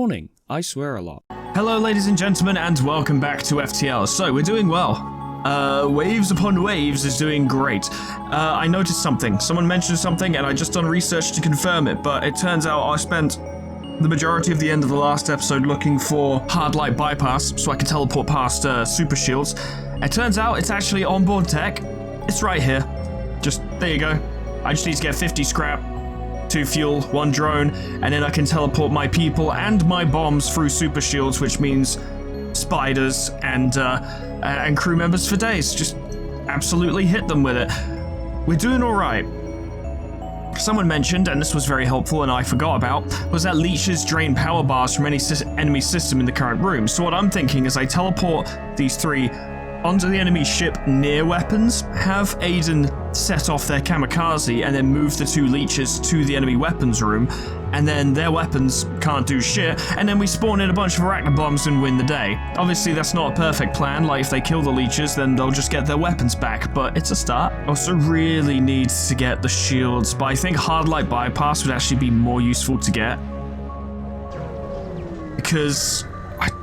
morning. I swear a lot. Hello ladies and gentlemen, and welcome back to FTL. So, we're doing well. Waves Upon Waves is doing great. I noticed something. Someone mentioned something, and I just done research to confirm it, but it turns out I spent the majority of the end of the last episode looking for hard light bypass so I could teleport past super shields. It turns out it's actually onboard tech. It's right here. Just, there you go. I just need to get 50 scrap, 2 fuel, 1 drone, and then I can teleport my people and my bombs through super shields, which means spiders and crew members for days. Just absolutely hit them with it. We're doing all right. Someone mentioned, and this was very helpful and I forgot about, was that leeches drain power bars from any enemy system in the current room. So what I'm thinking is I teleport these 3 onto the enemy ship near weapons, have Aiden set off their kamikaze, and then move the 2 leeches to the enemy weapons room, and then their weapons can't do shit, and then we spawn in a bunch of arachnid bombs and win the day. Obviously, that's not a perfect plan. Like, if they kill the leeches, then they'll just get their weapons back, but it's a start. Also really needs to get the shields, but I think hard light bypass would actually be more useful to get, because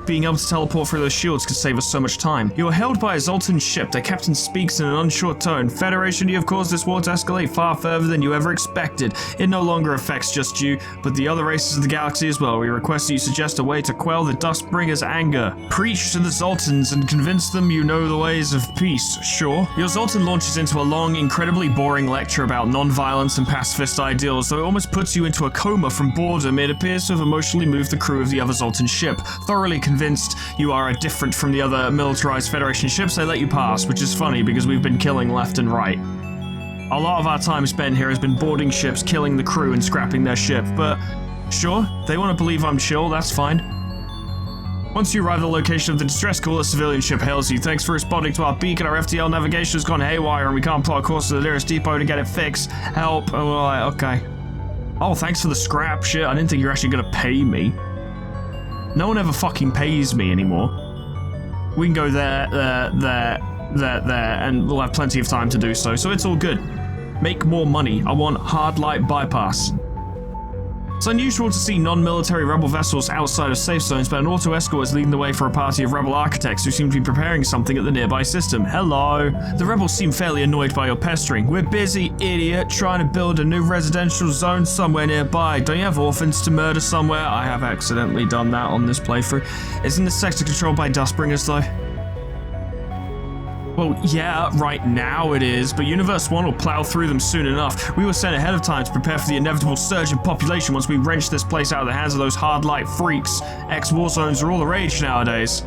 being able to teleport through those shields could save us so much time. You are held by a Zoltan ship. Their captain speaks in an unsure tone. Federation, you have caused this war to escalate far further than you ever expected. It no longer affects just you, but the other races of the galaxy as well. We request that you suggest a way to quell the Dustbringer's anger. Preach to the Zoltans and convince them you know the ways of peace. Sure. Your Zoltan launches into a long, incredibly boring lecture about non-violence and pacifist ideals, though it almost puts you into a coma from boredom. It appears to have emotionally moved the crew of the other Zoltan ship. Thoroughly convinced you are different from the other militarized Federation ships, they let you pass, which is funny because we've been killing left and right. A lot of our time spent here has been boarding ships, killing the crew, and scrapping their ship, but sure, they want to believe I'm chill, that's fine. Once you arrive at the location of the distress call, a civilian ship hails you. Thanks for responding to our beacon. Our FTL navigation has gone haywire and we can't plot a course to the nearest depot to get it fixed. Help. Oh, okay. Oh, thanks for the scrap. Shit, I didn't think you were actually gonna pay me. No one ever fucking pays me anymore. We can go there, and we'll have plenty of time to do so, so it's all good. Make more money. I want hard light bypass. It's unusual to see non-military rebel vessels outside of safe zones, but an auto escort is leading the way for a party of rebel architects who seem to be preparing something at the nearby system. Hello. The rebels seem fairly annoyed by your pestering. We're busy, idiot, trying to build a new residential zone somewhere nearby. Don't you have orphans to murder somewhere? I have accidentally done that on this playthrough. Isn't this sector controlled by Dustbringers though? Well, yeah, right now it is, but Universe 1 will plow through them soon enough. We were sent ahead of time to prepare for the inevitable surge in population once we wrench this place out of the hands of those hard light freaks. Ex-war zones are all the rage nowadays.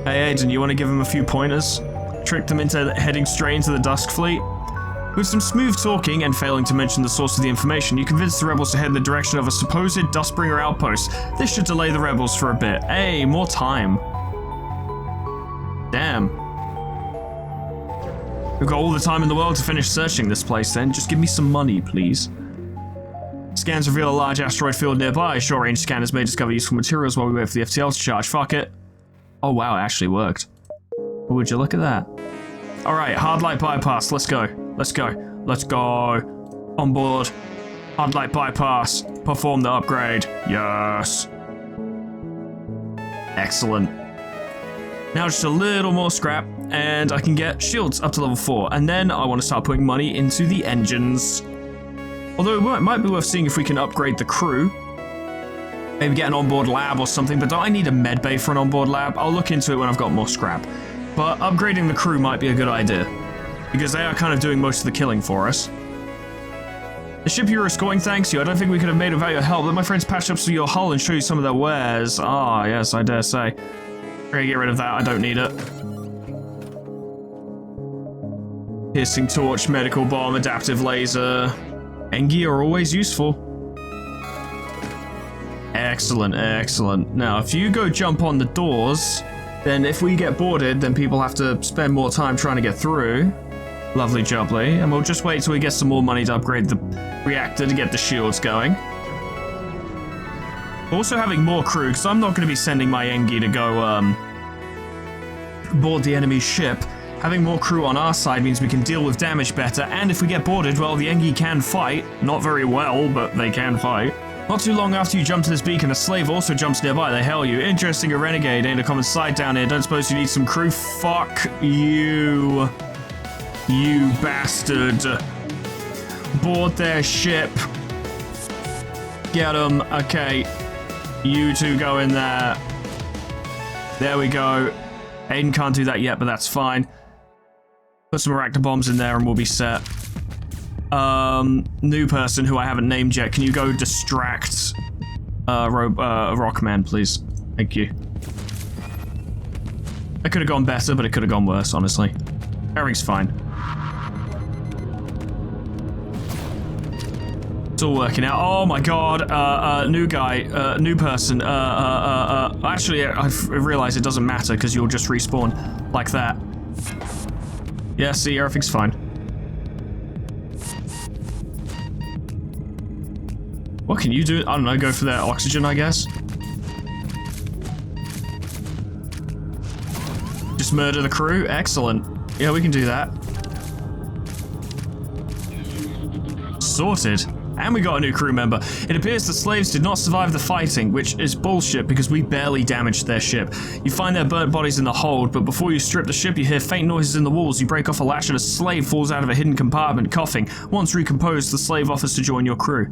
Hey Aiden, you want to give them a few pointers? Trick them into heading straight into the Dusk Fleet? With some smooth talking and failing to mention the source of the information, you convince the rebels to head in the direction of a supposed Dustbringer outpost. This should delay the rebels for a bit. Hey, more time. Damn. We've got all the time in the world to finish searching this place then. Just give me some money, please. Scans reveal a large asteroid field nearby. Short-range scanners may discover useful materials while we wait for the FTL to charge. Fuck it. Oh wow, it actually worked. Would you look at that? Alright, hard light bypass. Let's go. Let's go. Let's go. On board. Hard light bypass. Perform the upgrade. Yes. Excellent. Now just a little more scrap, and I can get shields up to level 4, and then I want to start putting money into the engines. Although it might be worth seeing if we can upgrade the crew. Maybe get an onboard lab or something, but don't I need a med bay for an onboard lab? I'll look into it when I've got more scrap. But upgrading the crew might be a good idea, because they are kind of doing most of the killing for us. The ship you were escorting thanks you. I don't think we could have made it without your help. Let my friends patch up your hull and show you some of their wares. Ah, yes, I dare say. I'm gonna get rid of that, I don't need it. Piercing torch, medical bomb, adaptive laser. Engi are always useful. Excellent, excellent. Now, if you go jump on the doors, then if we get boarded, then people have to spend more time trying to get through. Lovely jubbly. And we'll just wait till we get some more money to upgrade the reactor to get the shields going. Also having more crew, because I'm not going to be sending my Engi to go board the enemy ship. Having more crew on our side means we can deal with damage better, and if we get boarded, well, the Engi can fight. Not very well, but they can fight. Not too long after you jump to this beacon, a slave also jumps nearby. They hail you. Interesting, a renegade. Ain't a common sight down here. Don't suppose you need some crew? Fuck you. You bastard. Board their ship. Get them. Okay. You two go in there. There we go. Aiden can't do that yet, but that's fine. Put some arachno bombs in there and we'll be set. New person who I haven't named yet. Can you go distract Rockman, please? Thank you. It could have gone better, but it could have gone worse, honestly. Everything's fine. It's all working out. Oh my god, new guy, new person, actually, I've realized it doesn't matter because you'll just respawn like that. Yeah, see, everything's fine. What can you do? I don't know, go for that oxygen, I guess. Just murder the crew? Excellent. Yeah, we can do that. Sorted. And we got a new crew member. It appears the slaves did not survive the fighting, which is bullshit because we barely damaged their ship. You find their burnt bodies in the hold, but before you strip the ship, you hear faint noises in the walls. You break off a latch and a slave falls out of a hidden compartment, coughing. Once recomposed, the slave offers to join your crew.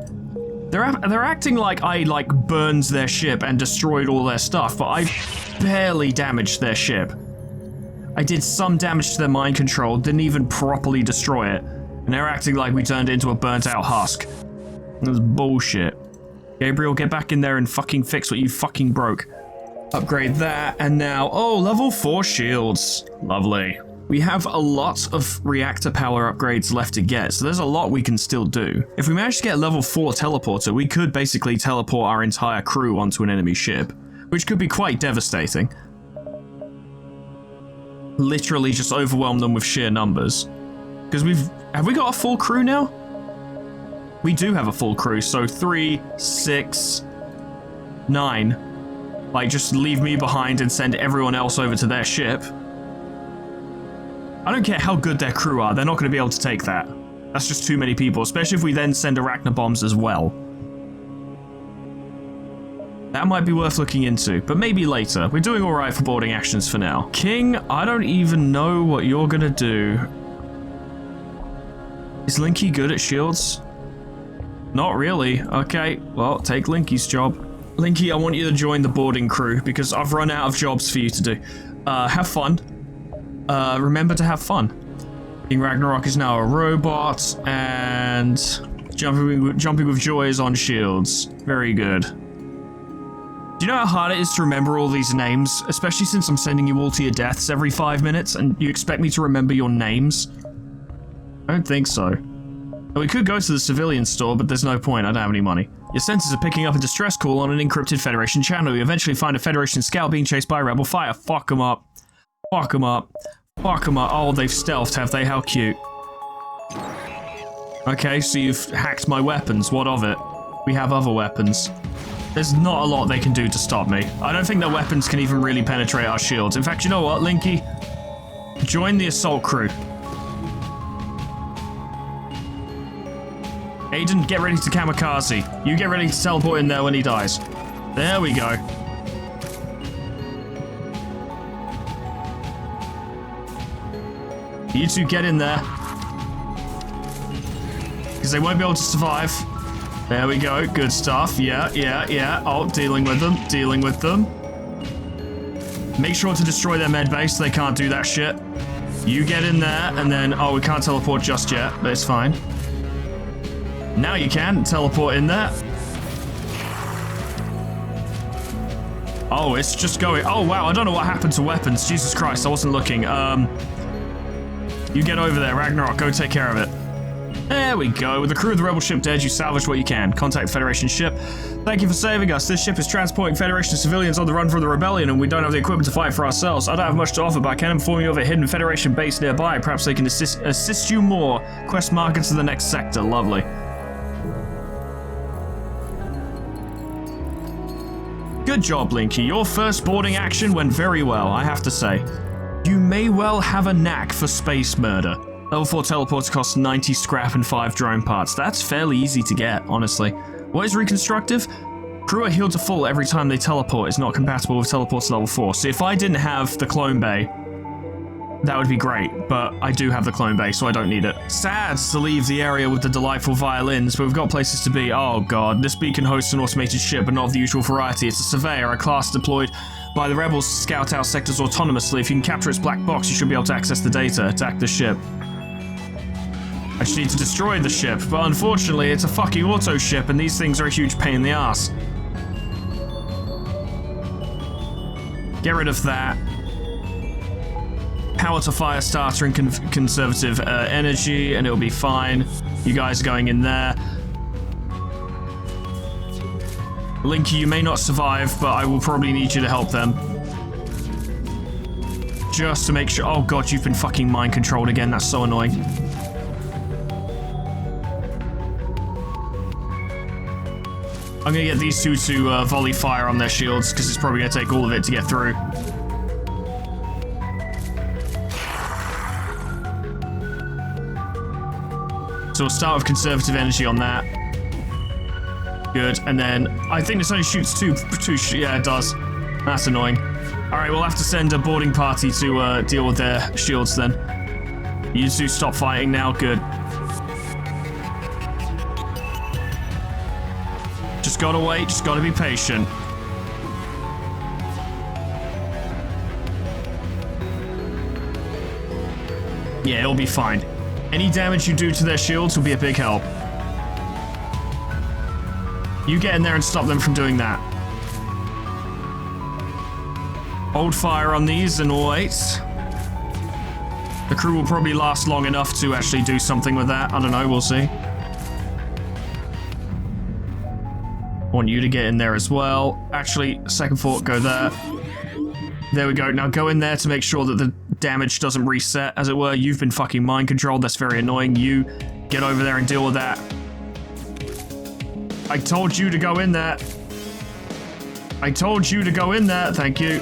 They're acting like I, burned their ship and destroyed all their stuff, but I barely damaged their ship. I did some damage to their mind control, didn't even properly destroy it, and they're acting like we turned it into a burnt-out husk. That's bullshit. Gabriel, get back in there and fucking fix what you fucking broke. Upgrade that, and now, oh, level 4 shields. Lovely. We have a lot of reactor power upgrades left to get, so there's a lot we can still do. If we manage to get a level 4 teleporter, we could basically teleport our entire crew onto an enemy ship, which could be quite devastating. Literally just overwhelm them with sheer numbers. Because have we got a full crew now? We do have a full crew, so 3, 6, 9. Like, just leave me behind and send everyone else over to their ship. I don't care how good their crew are, they're not going to be able to take that. That's just too many people, especially if we then send arachno bombs as well. That might be worth looking into, but maybe later. We're doing alright for boarding actions for now. King, I don't even know what you're going to do. Is Linky good at shields? Not really. Okay, well, take Linky's job. Linky, I want you to join the boarding crew because I've run out of jobs for you to do. Have fun. Remember to have fun. King Ragnarok is now a robot, and jumping with joy is on shields. Very good. Do you know how hard it is to remember all these names? Especially since I'm sending you all to your deaths every 5 minutes, and you expect me to remember your names? I don't think so. We could go to the civilian store, but there's no point, I don't have any money. Your sensors are picking up a distress call on an encrypted Federation channel. You eventually find a Federation scout being chased by a rebel fire. Fuck them up. Fuck them up. Fuck them up. Oh, they've stealthed, have they? How cute. Okay, so you've hacked my weapons. What of it? We have other weapons. There's not a lot they can do to stop me. I don't think their weapons can even really penetrate our shields. In fact, you know what, Linky? Join the assault crew. Aiden, get ready to kamikaze. You get ready to teleport in there when he dies. There we go. You two get in there. Because they won't be able to survive. There we go. Good stuff. Yeah, yeah, yeah. Oh, dealing with them. Dealing with them. Make sure to destroy their med base. They can't do that shit. You get in there, and then... Oh, we can't teleport just yet, but it's fine. Now you can teleport in there. Oh, it's just going... Oh, wow. I don't know what happened to weapons. Jesus Christ, I wasn't looking. You get over there, Ragnarok. Go take care of it. There we go. With the crew of the rebel ship dead, you salvage what you can. Contact Federation ship. Thank you for saving us. This ship is transporting Federation civilians on the run from the rebellion, and we don't have the equipment to fight for ourselves. I don't have much to offer, but I can inform you of a hidden Federation base nearby. Perhaps they can assist you more. Quest marker to the next sector. Lovely. Good job, Linky. Your first boarding action went very well, I have to say. You may well have a knack for space murder. Level 4 teleports cost 90 scrap and 5 drone parts. That's fairly easy to get, honestly. What is reconstructive? Crew are healed to full every time they teleport. It's not compatible with teleports to level 4. So if I didn't have the clone bay, that would be great, but I do have the clone bay, so I don't need it. Sad to leave the area with the delightful violins, but we've got places to be. Oh god, this beacon hosts an automated ship, but not of the usual variety. It's a surveyor, a class deployed by the rebels to scout out sectors autonomously. If you can capture its black box, you should be able to access the data. Attack the ship. I just need to destroy the ship, but unfortunately it's a fucking auto ship, and these things are a huge pain in the ass. Get rid of that. Power to fire starter and conservative energy, and it'll be fine. You guys are going in there. Linky, you may not survive, but I will probably need you to help them. Just to make sure. Oh god, you've been fucking mind controlled again. That's so annoying. I'm gonna get these two to volley fire on their shields, because it's probably gonna take all of it to get through. So we'll start with conservative energy on that. Good, and then I think this only shoots two. Yeah, it does. That's annoying. All right, we'll have to send a boarding party to deal with their shields then. You two stop fighting now. Good. Just gotta wait. Just gotta be patient. Yeah, it'll be fine. Any damage you do to their shields will be a big help. You get in there and stop them from doing that. Hold fire on these and wait. The crew will probably last long enough to actually do something with that. I don't know, we'll see. I want you to get in there as well. Actually, second thought, go there. There we go. Now go in there to make sure that the damage doesn't reset, as it were. You've been fucking mind controlled. That's very annoying. You get over there and deal with that. I told you to go in there. I told you to go in there. Thank you.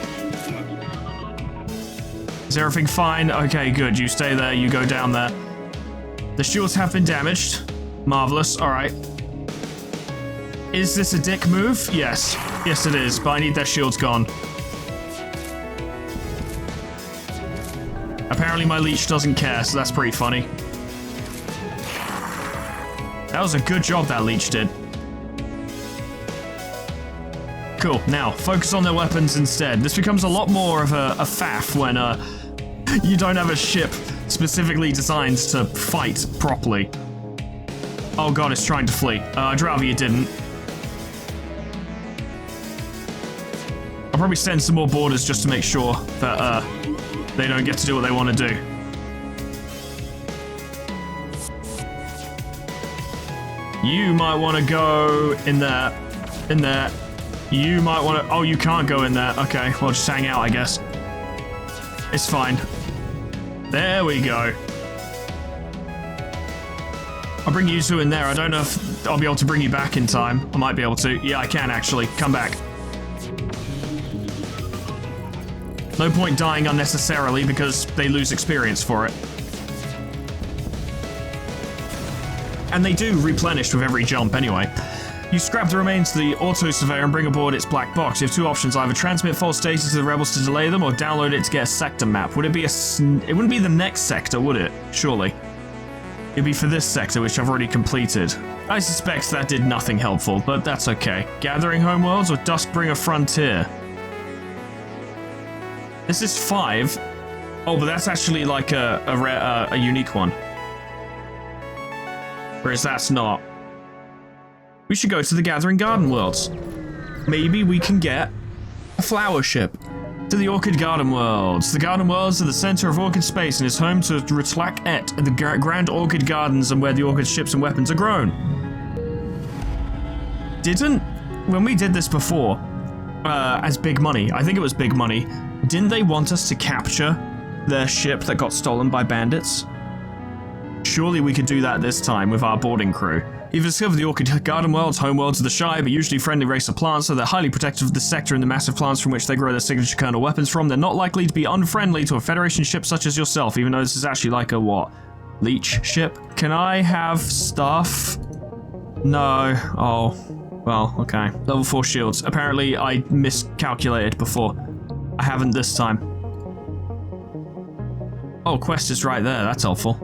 Is everything fine? Okay, good. You stay there. You go down there. The shields have been damaged. Marvelous. All right. Is this a dick move? Yes. Yes, it is. But I need their shields gone. Apparently my leech doesn't care, so that's pretty funny. That was a good job that leech did. Cool, now, focus on their weapons instead. This becomes a lot more of a faff when you don't have a ship specifically designed to fight properly. Oh god, it's trying to flee. I'd rather you didn't. I'll probably send some more boarders just to make sure that they don't get to do what they want to do. You might want to go in there. In there. You might want to... Oh, you can't go in there. Okay, well, just hang out, I guess. It's fine. There we go. I'll bring you two in there. I don't know if I'll be able to bring you back in time. I might be able to. Yeah, I can, actually. Come back. No point dying unnecessarily because they lose experience for it. And they do replenish with every jump anyway. You scrap the remains of the auto surveyor and bring aboard its black box. You have two options: either transmit false data to the rebels to delay them, or download it to get a sector map. Would it be it wouldn't be the next sector, would it? Surely. It'd be for this sector, which I've already completed. I suspect that did nothing helpful, but that's okay. Gathering Homeworlds or Duskbringer Frontier? This is 5. Oh, but that's actually like a unique one. Whereas that's not. We should go to the Gathering Garden Worlds. Maybe we can get a flower ship. To the Orchid Garden Worlds. The Garden Worlds are the center of Orchid space and is home to Ritlak Et, the Grand Orchid Gardens, and where the Orchid ships and weapons are grown. When we did this before, as Big Money, I think it was Big Money, didn't they want us to capture their ship that got stolen by bandits? Surely we could do that this time with our boarding crew. You've discovered the Orchid Garden Worlds, homeworlds of the Shy, but usually friendly race of plants, so they're highly protective of the sector and the massive plants from which they grow their signature kernel weapons from. They're not likely to be unfriendly to a Federation ship such as yourself, even though this is actually like a, what? Leech ship? Can I have stuff? No. Oh. Well, okay. Level 4 shields. Apparently, I miscalculated before. I haven't this time. Oh, quest is right there. That's helpful.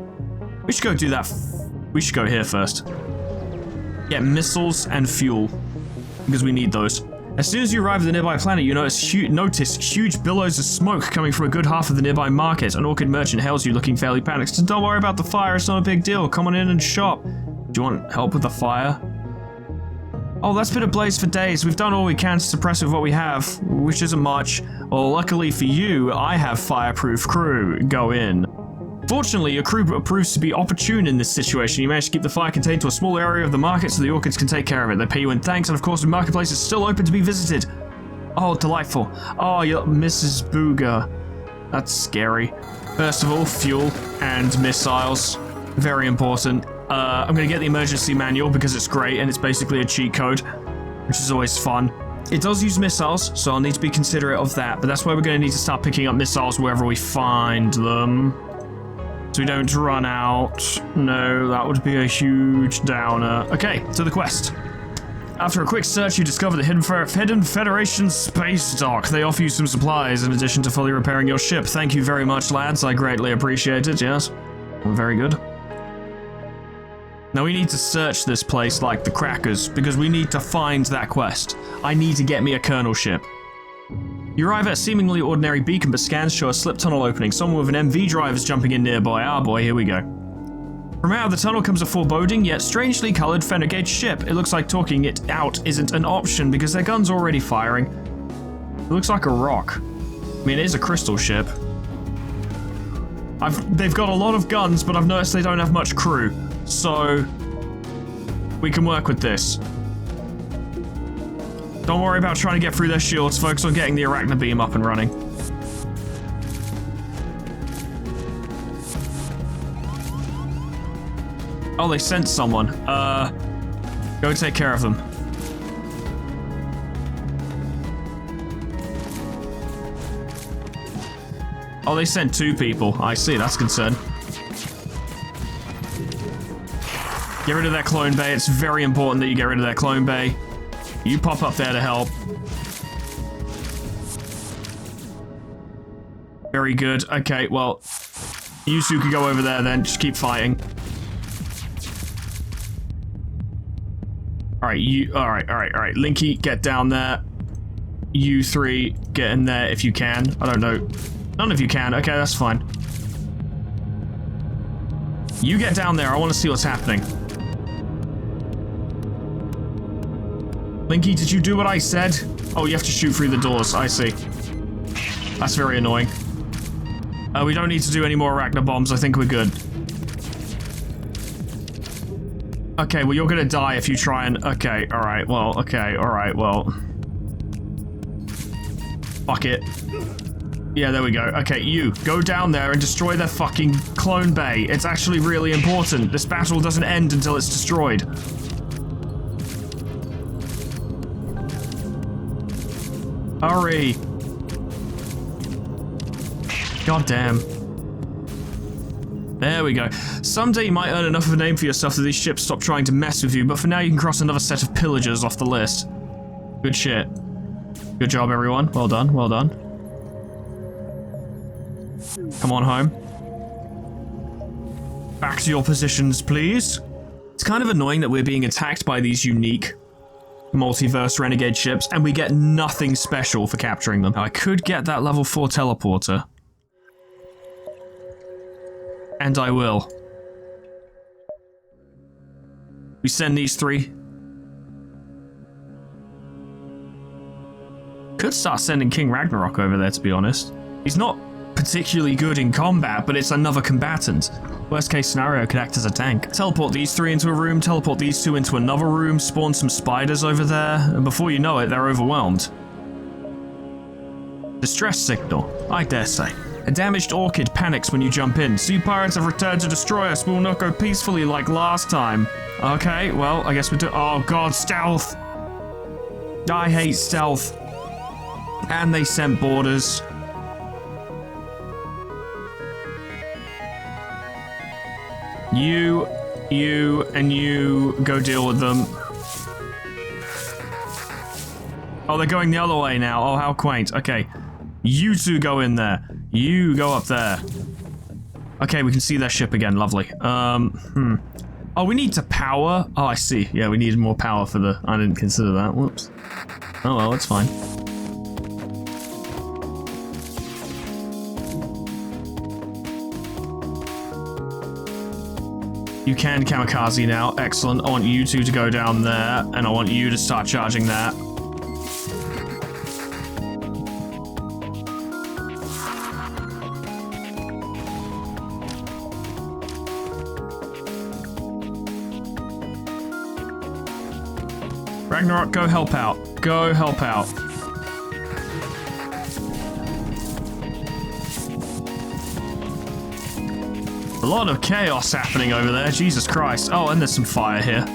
We should go do that. We should go here first. Get missiles and fuel. Because we need those. As soon as you arrive at the nearby planet, you notice huge billows of smoke coming from a good half of the nearby market. An orchid merchant hails you looking fairly panicked. So don't worry about the fire, it's not a big deal. Come on in and shop. Do you want help with the fire? Oh, that's been ablaze for days. We've done all we can to suppress it with what we have, which isn't much. Well, luckily for you, I have fireproof crew. Go in. Fortunately, your crew proves to be opportune in this situation. You managed to keep the fire contained to a small area of the market so the orchids can take care of it. They pay you in thanks, and of course the marketplace is still open to be visited. Oh, delightful. Oh, you're Mrs. Booger. That's scary. First of all, fuel and missiles. Very important. I'm going to get the emergency manual because it's great and it's basically a cheat code, which is always fun. It does use missiles, so I'll need to be considerate of that, but that's why we're going to need to start picking up missiles wherever we find them. So we don't run out. No, that would be a huge downer. Okay, to the quest. After a quick search, you discover the Hidden Federation space dock. They offer you some supplies in addition to fully repairing your ship. Thank you very much, lads. I greatly appreciate it, yes. Very good. Now we need to search this place like the crackers, because we need to find that quest. I need to get me a colonel ship. You arrive at a seemingly ordinary beacon, but scans show a slip tunnel opening. Someone with an MV drive is jumping in nearby. Ah boy, here we go. From out of the tunnel comes a foreboding, yet strangely colored Fenegade ship. It looks like talking it out isn't an option, because their gun's already firing. It looks like a rock. I mean, it is a crystal ship. They've got a lot of guns, but I've noticed they don't have much crew. So, we can work with this. Don't worry about trying to get through their shields, focus on getting the Arachna beam up and running. Oh, they sent someone. Go take care of them. Oh, they sent 2 people. I see, that's concerned. Get rid of that clone bay. It's very important that you get rid of that clone bay. You pop up there to help. Very good. Okay, well, you two can go over there then. Just keep fighting. Alright, alright. Linky, get down there. You 3, get in there if you can. I don't know. None of you can. Okay, that's fine. You get down there. I want to see what's happening. Linky, did you do what I said? Oh, you have to shoot through the doors. I see. That's very annoying. We don't need to do any more Arachna bombs. I think we're good. Okay, well, you're gonna die if you try and... Okay, alright, well, okay, alright, well... Fuck it. Yeah, there we go. Okay, you, go down there and destroy their fucking clone bay. It's actually really important. This battle doesn't end until it's destroyed. Hurry. God damn. There we go. Someday you might earn enough of a name for yourself that these ships stop trying to mess with you, but for now you can cross another set of pillagers off the list. Good shit. Good job, everyone. Well done, well done. Come on home. Back to your positions, please. It's kind of annoying that we're being attacked by these unique multiverse renegade ships, and we get nothing special for capturing them. Now, I could get that level 4 teleporter. And I will. We send these 3. Could start sending King Ragnarok over there, to be honest. He's not particularly good in combat, but it's another combatant. Worst case scenario, could act as a tank. Teleport these 3 into a room, teleport these 2 into another room, spawn some spiders over there, and before you know it, they're overwhelmed. Distress signal, I dare say. A damaged orchid panics when you jump in. Sea pirates have returned to destroy us. We will not go peacefully like last time. Okay, well, I guess we do. Oh god, stealth! I hate stealth. And they sent boarders. You, and you go deal with them. Oh, they're going the other way now. Oh, how quaint. Okay. You two go in there. You go up there. Okay, we can see their ship again. Lovely. Oh, we need to power. Oh, I see. Yeah, we needed more power for the... I didn't consider that. Whoops. Oh, well, it's fine. You can kamikaze now. Excellent. I want you two to go down there, and I want you to start charging that. Ragnarok, go help out. Go help out. A lot of chaos happening over there, Jesus Christ. Oh, and there's some fire here.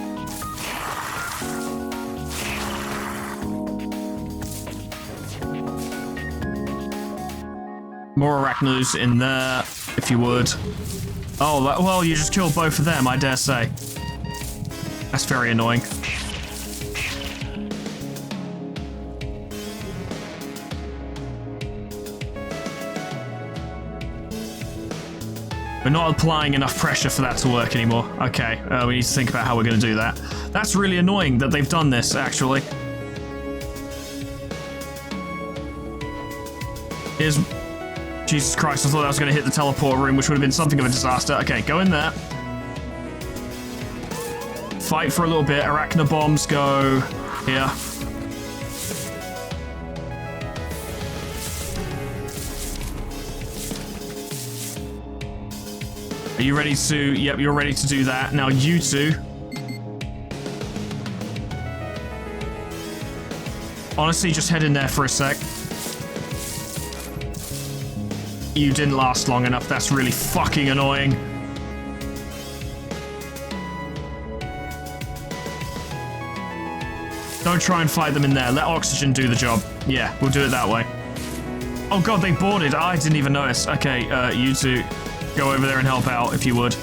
More arachnos in there, if you would. Oh, well, you just killed both of them, I dare say. That's very annoying. We're not applying enough pressure for that to work anymore. Okay, we need to think about how we're going to do that. That's really annoying that they've done this, actually. Here's... Jesus Christ, I thought I was going to hit the teleport room, which would have been something of a disaster. Okay, go in there. Fight for a little bit. Arachno bombs go here. Are you ready to... Yep, you're ready to do that. Now you two. Honestly, just head in there for a sec. You didn't last long enough. That's really fucking annoying. Don't try and fight them in there. Let oxygen do the job. Yeah, we'll do it that way. Oh god, they boarded. I didn't even notice. Okay, you two... Go over there and help out, if you would.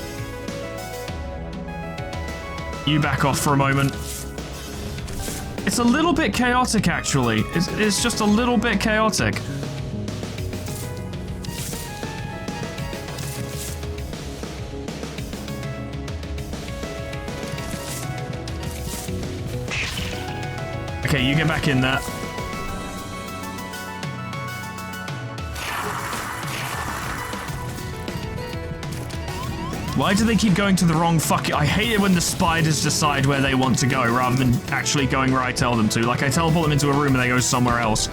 You back off for a moment. It's a little bit chaotic, actually. It's just a little bit chaotic. Okay, you get back in there. Why do they keep going to the wrong fucking... I hate it when the spiders decide where they want to go rather than actually going where I tell them to. Like, I teleport them into a room and they go somewhere else.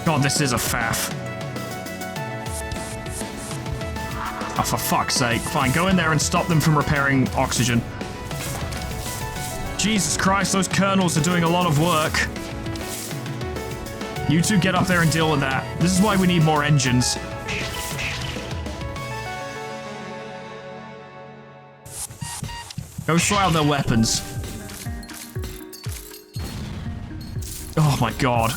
God, this is a faff. Oh, for fuck's sake. Fine, go in there and stop them from repairing oxygen. Jesus Christ, those colonels are doing a lot of work. You two get up there and deal with that. This is why we need more engines. Go throw out their weapons. Oh my god.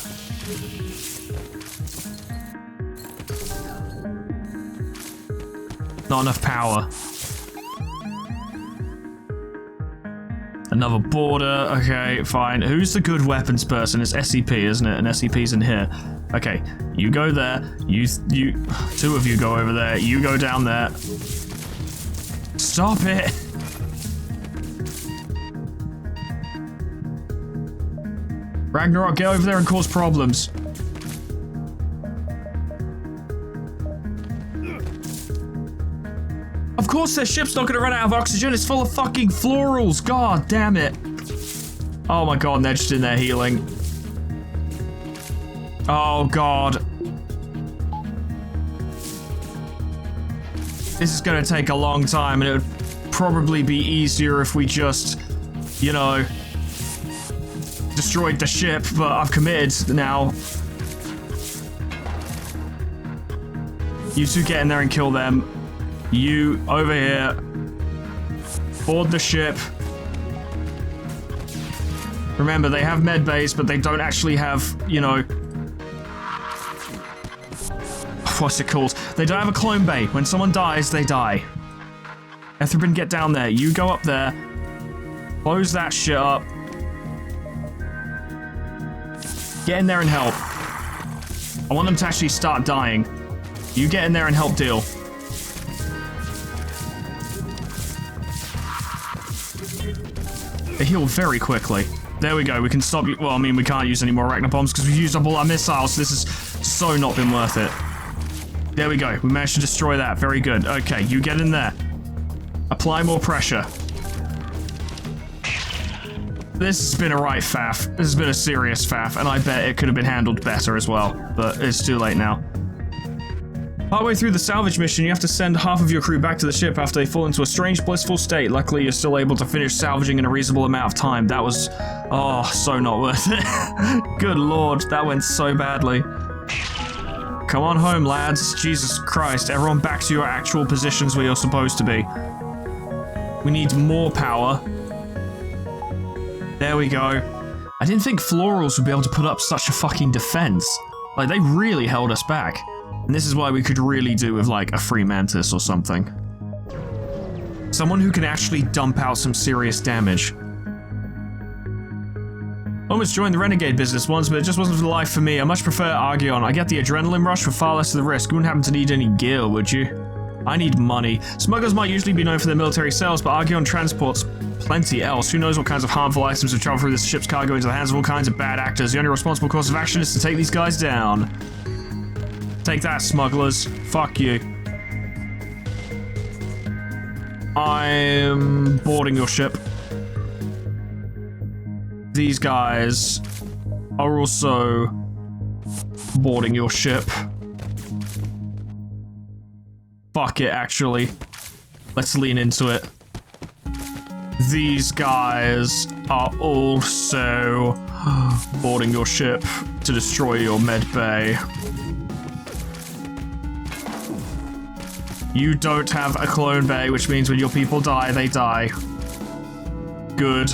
Not enough power. Another border. Okay, fine. Who's the good weapons person? It's SCP, isn't it? And SCP's in here. Okay, you go there. You, two of you go over there. You go down there. Stop it! Ragnarok, get over there and cause problems. Of course their ship's not gonna run out of oxygen, it's full of fucking florals, god damn it. Oh my god, and they're just in there healing. Oh god. This is gonna take a long time, and it would probably be easier if we just, you know, destroyed the ship, but I've committed now. You two get in there and kill them. You, over here. Board the ship. Remember, they have med bays, but they don't actually have, you know... What's it called? They don't have a clone bay. When someone dies, they die. Ethelbrin, get down there. You go up there. Close that shit up. Get in there and help. I want them to actually start dying. You get in there and help deal. They heal very quickly. There we go. We can stop you. Well, I mean, we can't use any more arachno bombs because we've used up all our missiles. This has so not been worth it. There we go. We managed to destroy that. Very good. Okay, you get in there. Apply more pressure. This has been a right faff. This has been a serious faff, and I bet it could have been handled better as well, but it's too late now. Partway through the salvage mission, you have to send half of your crew back to the ship after they fall into a strange, blissful state. Luckily, you're still able to finish salvaging in a reasonable amount of time. That was, oh, so not worth it. Good lord, that went so badly. Come on home, lads. Jesus Christ, everyone back to your actual positions where you're supposed to be. We need more power. There we go. I didn't think Florals would be able to put up such a fucking defense. Like, they really held us back. And this is why we could really do with, like, a free mantis or something. Someone who can actually dump out some serious damage. Almost joined the renegade business once, but it just wasn't the life for me. I much prefer Argeon. I get the adrenaline rush for far less of the risk. You wouldn't happen to need any gear, would you? I need money. Smugglers might usually be known for their military sales, but Argeon transports plenty else. Who knows what kinds of harmful items have traveled through this ship's cargo into the hands of all kinds of bad actors. The only responsible course of action is to take these guys down. Take that, smugglers. Fuck you. I'm boarding your ship. These guys are also boarding your ship. Fuck it, actually. Let's lean into it. These guys are also boarding your ship to destroy your med bay. You don't have a clone bay, which means when your people die, they die. Good.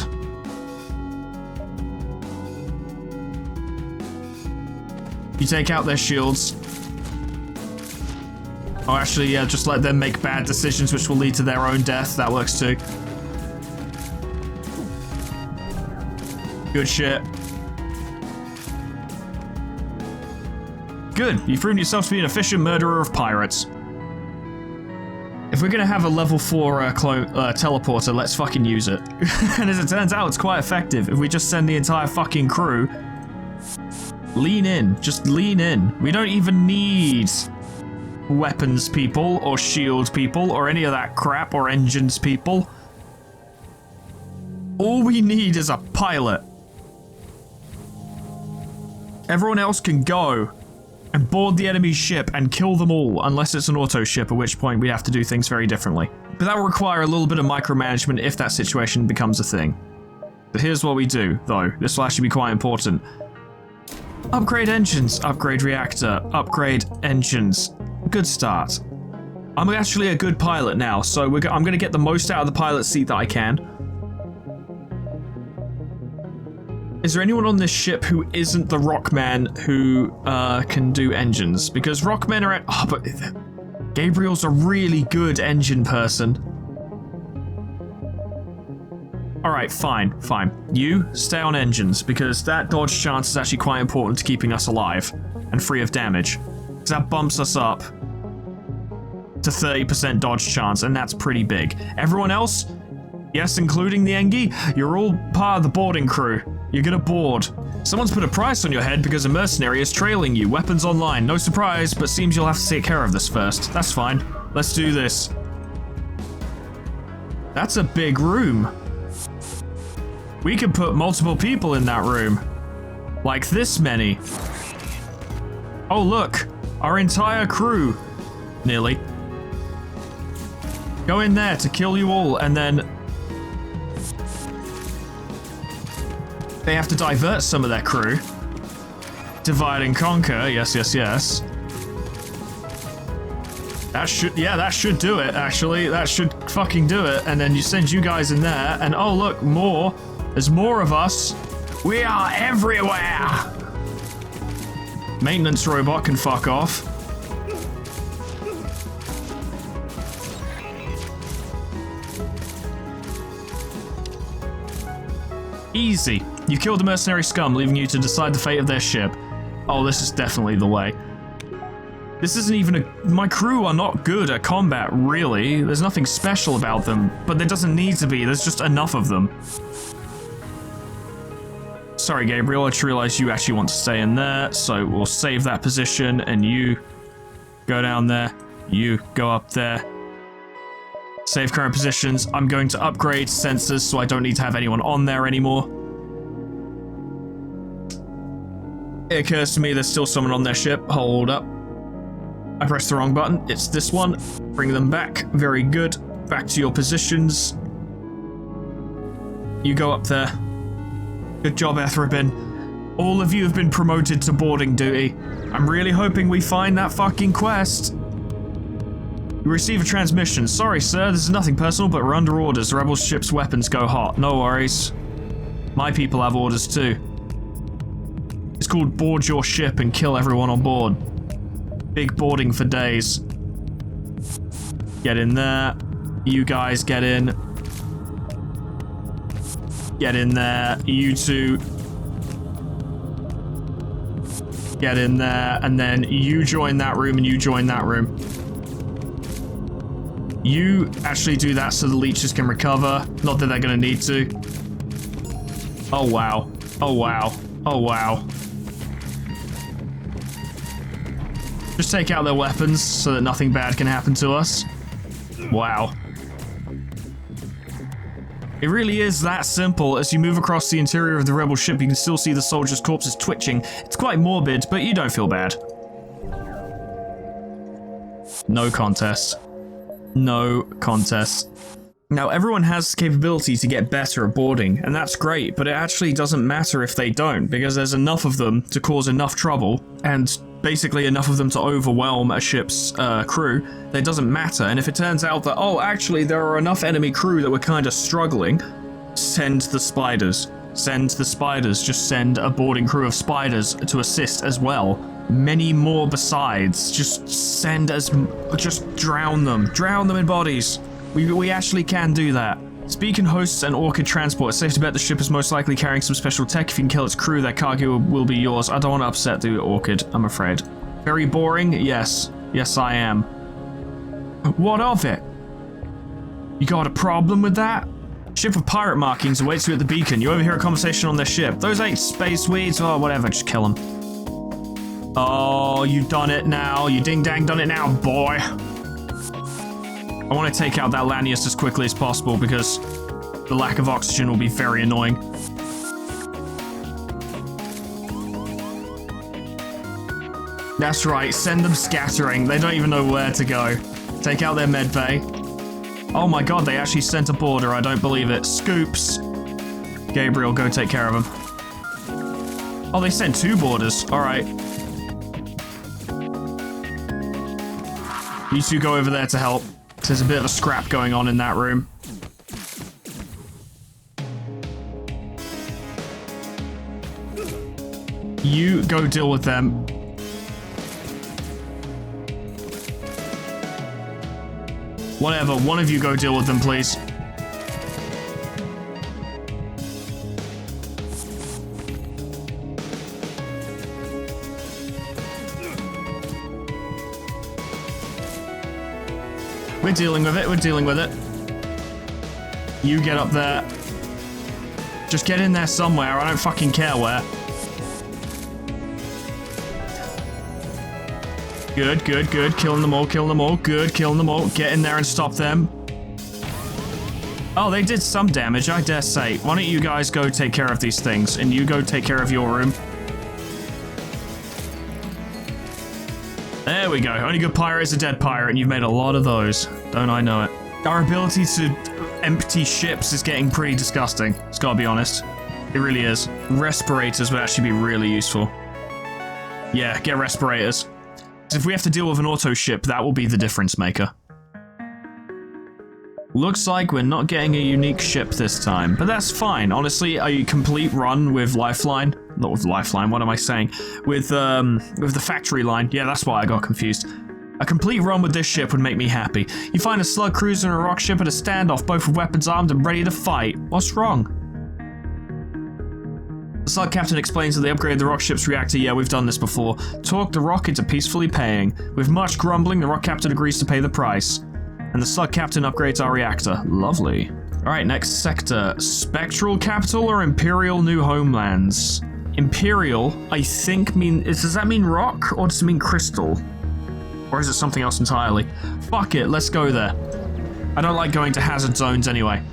You take out their shields. Oh, actually, yeah, just let them make bad decisions which will lead to their own death. That works too. Good shit. Good. You've proven yourself to be an efficient murderer of pirates. If we're gonna have a level 4 teleporter, let's fucking use it. And as it turns out, it's quite effective. If we just send the entire fucking crew, lean in. Just lean in. We don't even need weapons people, or shield people, or any of that crap, or engines people. All we need is a pilot. Everyone else can go and board the enemy ship and kill them all, unless it's an auto ship, at which point we'd have to do things very differently. But that will require a little bit of micromanagement if that situation becomes a thing. But here's what we do, though. This will actually be quite important. Upgrade engines, upgrade reactor, upgrade engines. Good start. I'm actually a good pilot now, so I'm going to get the most out of the pilot seat that I can. Is there anyone on this ship who isn't the Rockman who can do engines? Because Rockmen are at... Oh, but Gabriel's a really good engine person. Alright, fine, fine. You, stay on engines, because that dodge chance is actually quite important to keeping us alive and free of damage. Because that bumps us up to 30% dodge chance, and that's pretty big. Everyone else, yes, including the Engi, you're all part of the boarding crew. You're gonna board. Someone's put a price on your head because a mercenary is trailing you. Weapons online. No surprise, but seems you'll have to take care of this first. That's fine. Let's do this. That's a big room. We could put multiple people in that room. Like this many. Oh, look. Our entire crew. Nearly. Go in there to kill you all, and then they have to divert some of their crew. Divide and conquer. Yes, yes, yes. That should do it, actually. That should fucking do it. And then you send you guys in there, and oh, look, more. There's more of us. We are everywhere. Maintenance robot can fuck off. Easy. You killed the mercenary scum, leaving you to decide the fate of their ship. Oh, this is definitely the way. This isn't even a... My crew are not good at combat, really. There's nothing special about them, but there doesn't need to be. There's just enough of them. Sorry, Gabriel, I just realized you actually want to stay in there, so we'll save that position, and you go down there. You go up there. Save current positions. I'm going to upgrade sensors so I don't need to have anyone on there anymore. It occurs to me there's still someone on their ship. Hold up. I pressed the wrong button. It's this one. Bring them back. Very good. Back to your positions. You go up there. Good job, Ethrabin. All of you have been promoted to boarding duty. I'm really hoping we find that fucking quest. You receive a transmission. Sorry, sir, this is nothing personal, but we're under orders. The rebel ship's weapons go hot. No worries. My people have orders too. It's called board your ship and kill everyone on board. Big boarding for days. Get in there. You guys get in. Get in there. You two. Get in there. And then you join that room and you join that room. You actually do that so the leeches can recover. Not that they're going to need to. Oh, wow. Oh, wow. Oh, wow. Just take out their weapons so that nothing bad can happen to us. Wow. It really is that simple. As you move across the interior of the rebel ship, you can still see the soldiers' corpses twitching. It's quite morbid, but you don't feel bad. No contest. No contest. Now, everyone has the capability to get better at boarding, and that's great, but it actually doesn't matter if they don't, because there's enough of them to cause enough trouble, and basically enough of them to overwhelm a ship's crew, that it doesn't matter. And if it turns out that, oh, actually there are enough enemy crew that we're kind of struggling, send the spiders. Send the spiders. Just send a boarding crew of spiders to assist as well. Many more besides. Just send as... Just drown them. Drown them in bodies. We actually can do that. Speaking hosts and Orchid transport, it's safe to bet the ship is most likely carrying some special tech. If you can kill its crew, that cargo will be yours. I don't want to upset the Orchid, I'm afraid. Very boring? Yes. Yes, I am. What of it? You got a problem with that? Ship with pirate markings awaits you at the beacon. You overhear a conversation on their ship. Those ain't space weeds. Oh, whatever, just kill them. Oh, you've done it now. You ding-dang done it now, boy. I want to take out that Lanius as quickly as possible because the lack of oxygen will be very annoying. That's right, send them scattering. They don't even know where to go. Take out their med bay. Oh my god, they actually sent a boarder. I don't believe it. Scoops. Gabriel, go take care of them. Oh, they sent 2 boarders. All right. You two go over there to help. There's a bit of a scrap going on in that room. You go deal with them. Whatever, one of you go deal with them, please. We're dealing with it, we're dealing with it. You get up there. Just get in there somewhere, I don't fucking care where. Good, good, good. Killing them all, killing them all. Good, killing them all. Get in there and stop them. Oh, they did some damage, I dare say. Why don't you guys go take care of these things, and you go take care of your room. There we go. Only good pirate is a dead pirate, and you've made a lot of those. Don't I know it? Our ability to empty ships is getting pretty disgusting. It's gotta be honest. It really is. Respirators would actually be really useful. Yeah, get respirators. If we have to deal with an auto ship, that will be the difference maker. Looks like we're not getting a unique ship this time, but that's fine. Honestly, a complete run with Lifeline, not with Lifeline, what am I saying? With the factory line, yeah, that's why I got confused. A complete run with this ship would make me happy. You find a slug cruiser and a rock ship at a standoff, both with weapons armed and ready to fight. What's wrong? The slug captain explains that they upgraded the rock ship's reactor. Yeah, we've done this before. Talk the rock into peacefully paying. With much grumbling, the rock captain agrees to pay the price. And the slug captain upgrades our reactor. Lovely. Alright, next sector. Spectral capital or Imperial New Homelands? Imperial, I think, does that mean rock or does it mean crystal? Or is it something else entirely? Fuck it, let's go there. I don't like going to hazard zones anyway.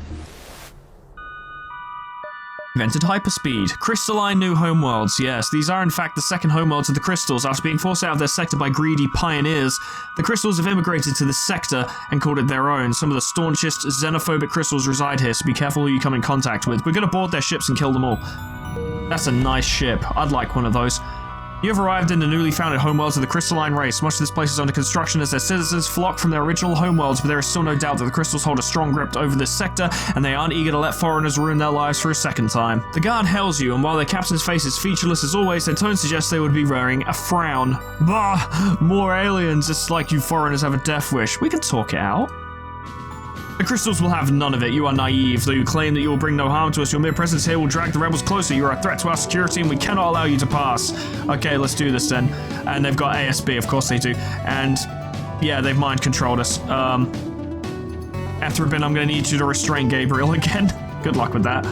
Invented hyperspeed. Crystalline new homeworlds. Yes, these are in fact the second homeworlds of the crystals. After being forced out of their sector by greedy pioneers, the crystals have immigrated to this sector and called it their own. Some of the staunchest xenophobic crystals reside here, so be careful who you come in contact with. We're gonna board their ships and kill them all. That's a nice ship. I'd like one of those. You have arrived in the newly founded homeworlds of the crystalline race. Much of this place is under construction as their citizens flock from their original homeworlds, but there is still no doubt that the crystals hold a strong grip over this sector, and they aren't eager to let foreigners ruin their lives for a second time. The guard hails you, and while their captain's face is featureless as always, their tone suggests they would be wearing a frown. Bah! More aliens. It's like you foreigners have a death wish. We can talk it out. The crystals will have none of it. You are naive. Though you claim that you will bring no harm to us, your mere presence here will drag the rebels closer. You are a threat to our security, and we cannot allow you to pass. Okay, let's do this then. And they've got ASB, of course they do. And, yeah, they've mind-controlled us. After a bit, I'm going to need you to restrain Gabriel again. Good luck with that.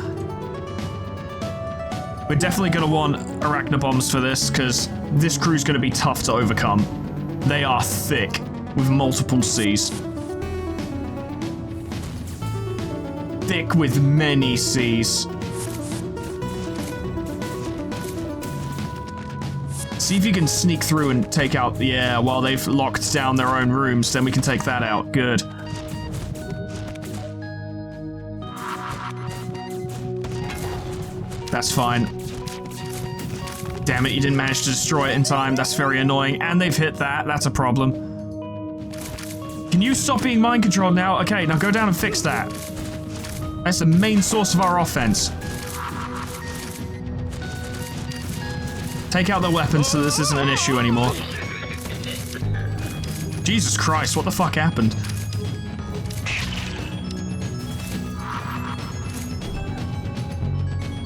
We're definitely going to want arachnobombs for this, because this crew's going to be tough to overcome. They are thick, with multiple Cs. Thick with many C's. See if you can sneak through and take out the air while they've locked down their own rooms, then we can take that out. Good. That's fine. Damn it, you didn't manage to destroy it in time. That's very annoying. And they've hit that. That's a problem. Can you stop being mind controlled now? Okay, now go down and fix that. That's the main source of our offense. Take out their weapons so this isn't an issue anymore. Jesus Christ, what the fuck happened?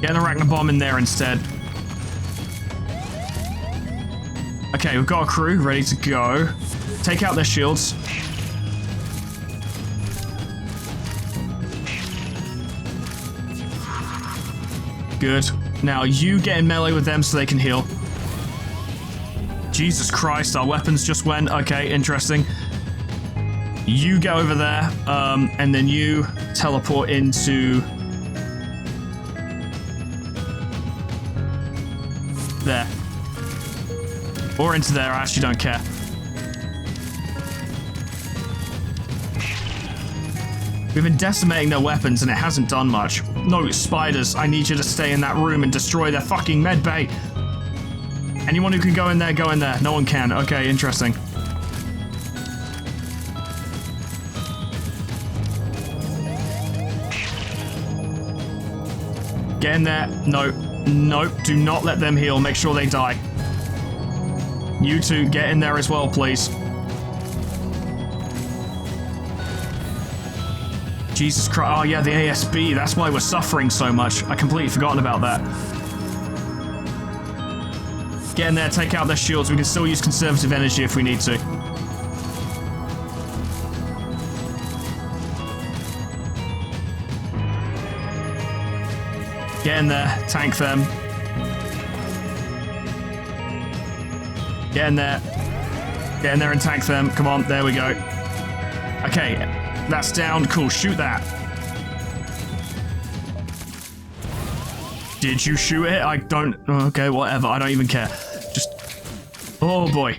Get an arachnobomb in there instead. Okay, we've got a crew ready to go. Take out their shields. Good. Now you get in melee with them so they can heal. Jesus Christ, our weapons just went. Okay, interesting. You go over there, and then you teleport into... there. Or into there, I actually don't care. We've been decimating their weapons and it hasn't done much. No, spiders, I need you to stay in that room and destroy their fucking medbay. Anyone who can go in there, go in there. No one can. Okay, interesting. Get in there. No. Nope. Do not let them heal. Make sure they die. You two, get in there as well, please. Jesus Christ. Oh, yeah, the ASB. That's why we're suffering so much. I completely forgotten about that. Get in there, take out their shields. We can still use conservative energy if we need to. Get in there, tank them. Get in there. Get in there and tank them. Come on, there we go. Okay, that's down. Cool, shoot that. Did you shoot it? I don't... Okay, whatever. I don't even care. Just... Oh, boy.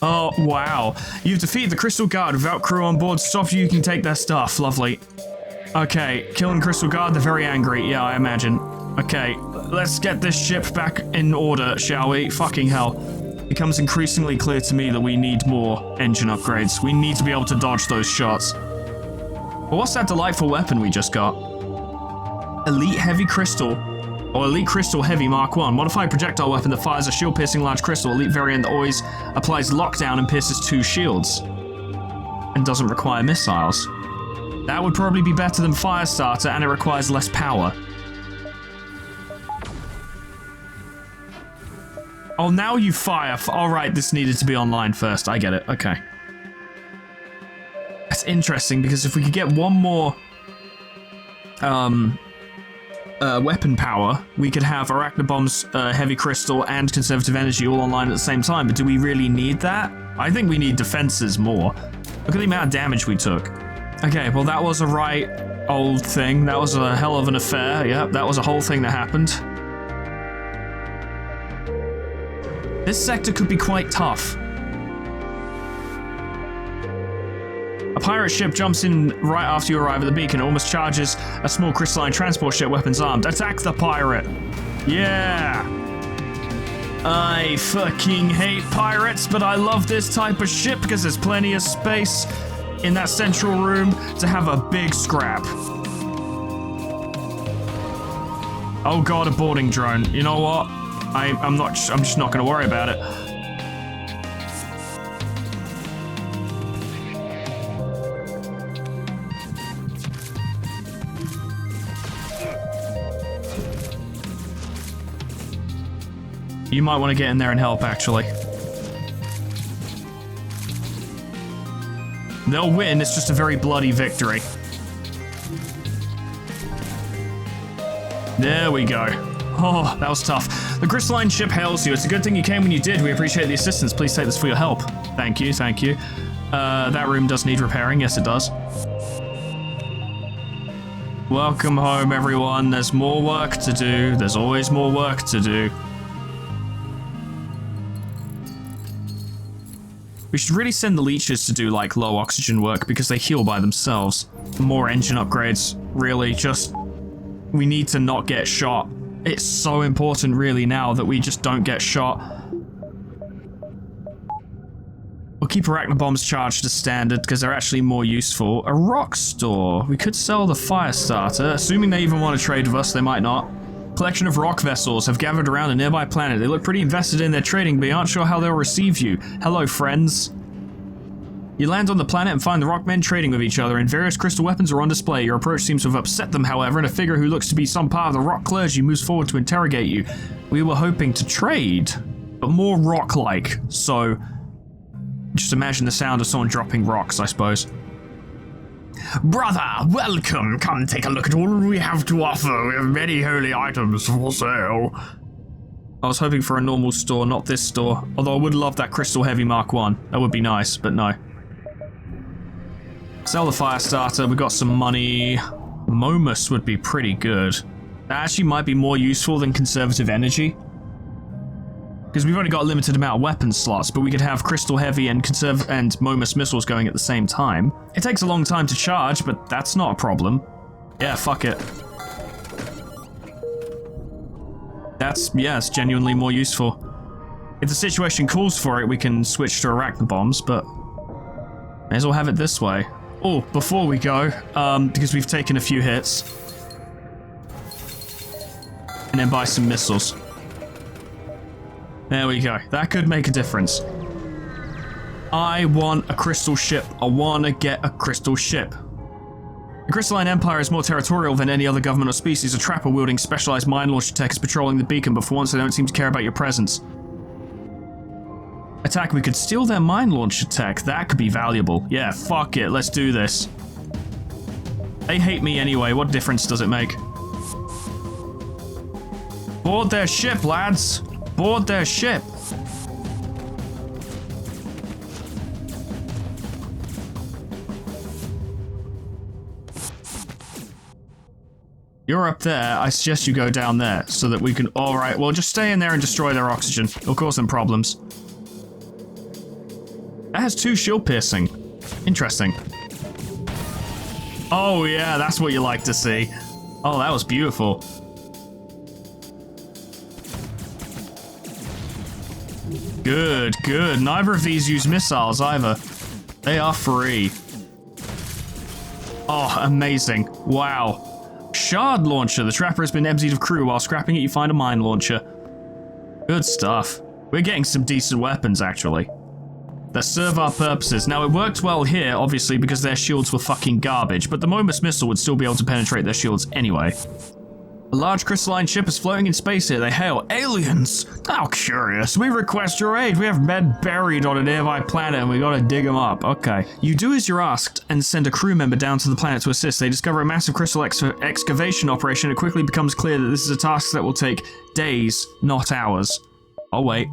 Oh, wow. You've defeated the Crystal Guard. Without crew on board, stop you can take their stuff. Lovely. Okay, killing Crystal Guard. They're very angry. Yeah, I imagine. Okay, let's get this ship back in order, shall we? Fucking hell. It becomes increasingly clear to me that we need more engine upgrades. We need to be able to dodge those shots. But what's that delightful weapon we just got? Elite Heavy Crystal. Or Elite Crystal Heavy Mark 1. Modified projectile weapon that fires a shield-piercing large crystal. Elite variant that always applies lockdown and pierces 2 shields. And doesn't require missiles. That would probably be better than Firestarter, and it requires less power. Oh, now you fire. All right, this needed to be online first. I get it. Okay. That's interesting, because if we could get one more weapon power, we could have Arachnobomb's heavy crystal and conservative energy all online at the same time. But do we really need that? I think we need defenses more. Look at the amount of damage we took. Okay, well, that was a right old thing. That was a hell of an affair. Yep, that was a whole thing that happened. This sector could be quite tough. A pirate ship jumps in right after you arrive at the beacon. It almost charges a small crystalline transport ship, weapons armed. Attack the pirate! Yeah! I fucking hate pirates, but I love this type of ship because there's plenty of space in that central room to have a big scrap. Oh god, a boarding drone. You know what? I'm just not gonna worry about it. You might want to get in there and help, actually. They'll win, it's just a very bloody victory. There we go. Oh, that was tough. The crystalline ship hails you. It's a good thing you came when you did. We appreciate the assistance. Please take this for your help. Thank you, thank you. That room does need repairing. Yes, it does. Welcome home, everyone. There's more work to do. There's always more work to do. We should really send the leeches to do, like, low oxygen work because they heal by themselves. More engine upgrades, really, just... We need to not get shot. It's so important, really, now that we just don't get shot. We'll keep Arachnobombs charged as standard because they're actually more useful. A rock store. We could sell the fire starter. Assuming they even want to trade with us, they might not. Collection of rock vessels have gathered around a nearby planet. They look pretty invested in their trading, but aren't sure how they'll receive you. Hello, friends. You land on the planet and find the rockmen trading with each other, and various crystal weapons are on display. Your approach seems to have upset them, however, and a figure who looks to be some part of the rock clergy moves forward to interrogate you. We were hoping to trade, but more rock-like, so... Just imagine the sound of someone dropping rocks, I suppose. Brother, welcome! Come take a look at all we have to offer. We have many holy items for sale. I was hoping for a normal store, not this store. Although I would love that Crystal Heavy Mark 1. That would be nice, but no. Sell the fire starter, we got some money. Momus would be pretty good. That actually might be more useful than conservative energy. Because we've only got a limited amount of weapon slots, but we could have Crystal Heavy and Momus missiles going at the same time. It takes a long time to charge, but that's not a problem. Yeah, fuck it. It's genuinely more useful. If the situation calls for it, we can switch to Arachnobombs, but may as well have it this way. Oh, before we go, because we've taken a few hits, and then buy some missiles. There we go. That could make a difference. I want a crystal ship. I want to get a crystal ship. The Crystalline Empire is more territorial than any other government or species. A trapper-wielding specialized mine launcher tech is patrolling the beacon, but for once they don't seem to care about your presence. Attack, we could steal their mine launcher tech. That could be valuable. Yeah, fuck it. Let's do this. They hate me anyway. What difference does it make? Board their ship, lads. Board their ship. You're up there. I suggest you go down there so that we can... Alright, well, just stay in there and destroy their oxygen. It'll cause them problems. That has 2 shield piercing. Interesting. Oh, yeah, that's what you like to see. Oh, that was beautiful. Good, good. Neither of these use missiles either. They are free. Oh, amazing. Wow. Shard launcher. The trapper has been emptied of crew. While scrapping it, you find a mine launcher. Good stuff. We're getting some decent weapons, actually. That serve our purposes. Now, it worked well here, obviously, because their shields were fucking garbage, but the Momus missile would still be able to penetrate their shields anyway. A large crystalline ship is floating in space here. They hail aliens. How curious. We request your aid. We have men buried on a nearby planet and we gotta dig them up. Okay. You do as you're asked and send a crew member down to the planet to assist. They discover a massive crystal excavation operation. It quickly becomes clear that this is a task that will take days, not hours. I'll wait.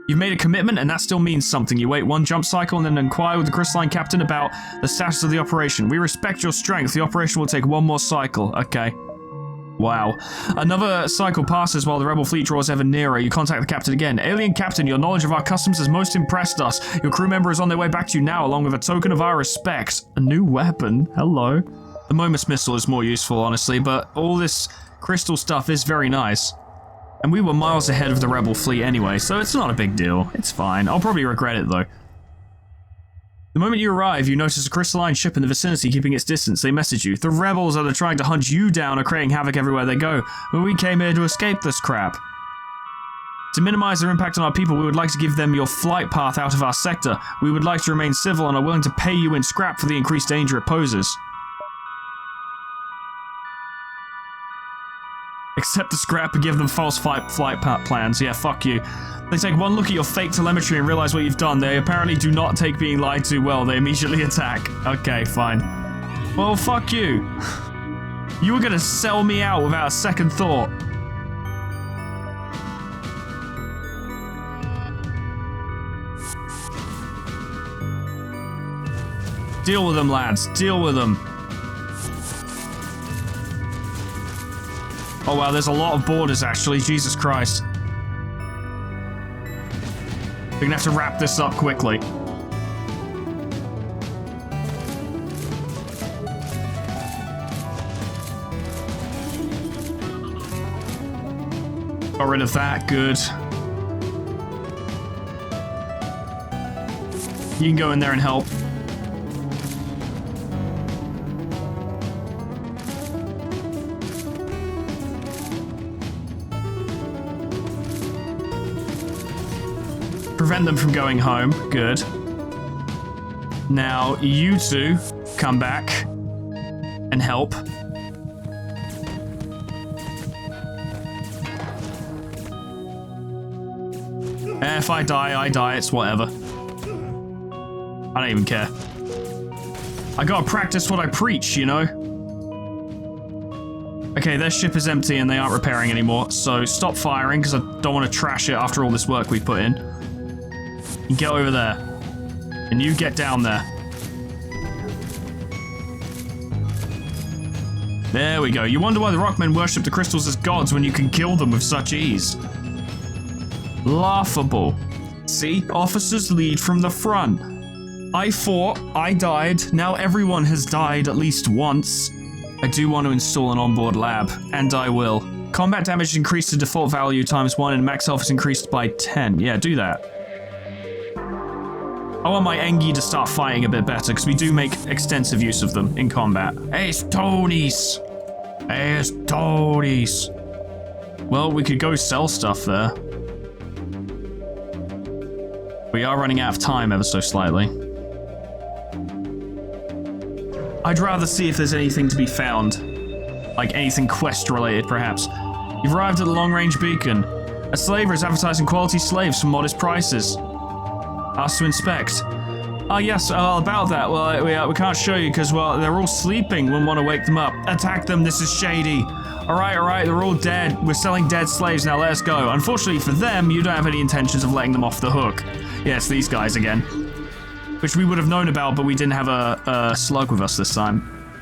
You've made a commitment, and that still means something. You wait one jump cycle and then inquire with the crystalline captain about the status of the operation. We respect your strength. The operation will take one more cycle. Okay. Wow. Another cycle passes while the rebel fleet draws ever nearer. You contact the captain again. Alien captain, your knowledge of our customs has most impressed us. Your crew member is on their way back to you now, along with a token of our respect. A new weapon? Hello. The Momus missile is more useful, honestly, but all this crystal stuff is very nice. And we were miles ahead of the rebel fleet anyway, so it's not a big deal. It's fine. I'll probably regret it, though. The moment you arrive, you notice a crystalline ship in the vicinity keeping its distance. They message you. The rebels that are trying to hunt you down are creating havoc everywhere they go, but we came here to escape this crap. To minimize their impact on our people, we would like to give them your flight path out of our sector. We would like to remain civil and are willing to pay you in scrap for the increased danger it poses. Accept the scrap and give them false flight plans. Yeah, fuck you. They take one look at your fake telemetry and realize what you've done. They apparently do not take being lied to well. They immediately attack. Okay, fine. Well, fuck you. You were gonna sell me out without a second thought. Deal with them, lads. Deal with them. Oh wow, there's a lot of borders actually, Jesus Christ. We're gonna have to wrap this up quickly. Got rid of that, good. You can go in there and help. Prevent them from going home. Good. Now, you two come back and help. If I die, it's whatever. I don't even care. I gotta practice what I preach, you know? Okay, their ship is empty and they aren't repairing anymore, so stop firing because I don't want to trash it after all this work we put in. You get over there. And you get down there. There we go. You wonder why the Rockmen worship the crystals as gods when you can kill them with such ease. Laughable. See? Officers lead from the front. I fought, I died, now everyone has died at least once. I do want to install an onboard lab, and I will. Combat damage increased to default value ×1 and max health is increased by 10. Yeah, do that. I want my Engi to start fighting a bit better, because we do make extensive use of them in combat. It's Tony's! It's Tony's! Well, we could go sell stuff there. We are running out of time ever so slightly. I'd rather see if there's anything to be found. Like anything quest-related, perhaps. You've arrived at the long-range beacon. A slaver is advertising quality slaves for modest prices. Asked to inspect. Ah, yes, about that. Well, we can't show you because, well, they're all sleeping. Wouldn't want to wake them up. Attack them, this is shady. Alright, they're all dead. We're selling dead slaves, now let us go. Unfortunately for them, you don't have any intentions of letting them off the hook. Yes, these guys again. Which we would have known about, but we didn't have a slug with us this time.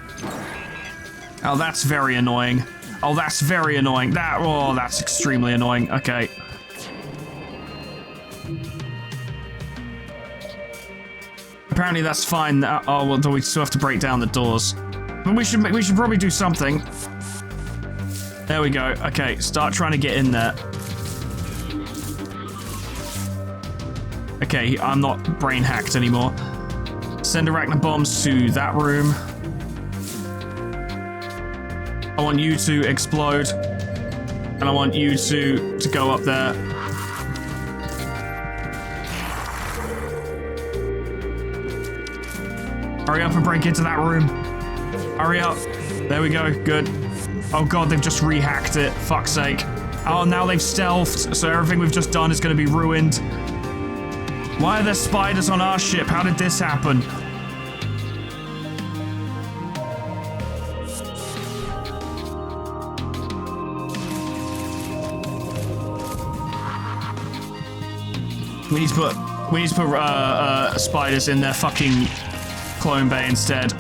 Oh, that's very annoying. Oh, that's very annoying. That's extremely annoying. Okay. Apparently that's fine. Oh, well, we still have to break down the doors. But we should probably do something. There we go. Okay, start trying to get in there. Okay, I'm not brain hacked anymore. Send arachnid bombs to that room. I want you to explode. And I want you to go up there. Hurry up and break into that room. Hurry up. There we go. Good. Oh god, they've just rehacked it. Fuck's sake. Oh, now they've stealthed, so everything we've just done is going to be ruined. Why are there spiders on our ship? How did this happen? We need to put spiders in their fucking clone bay instead.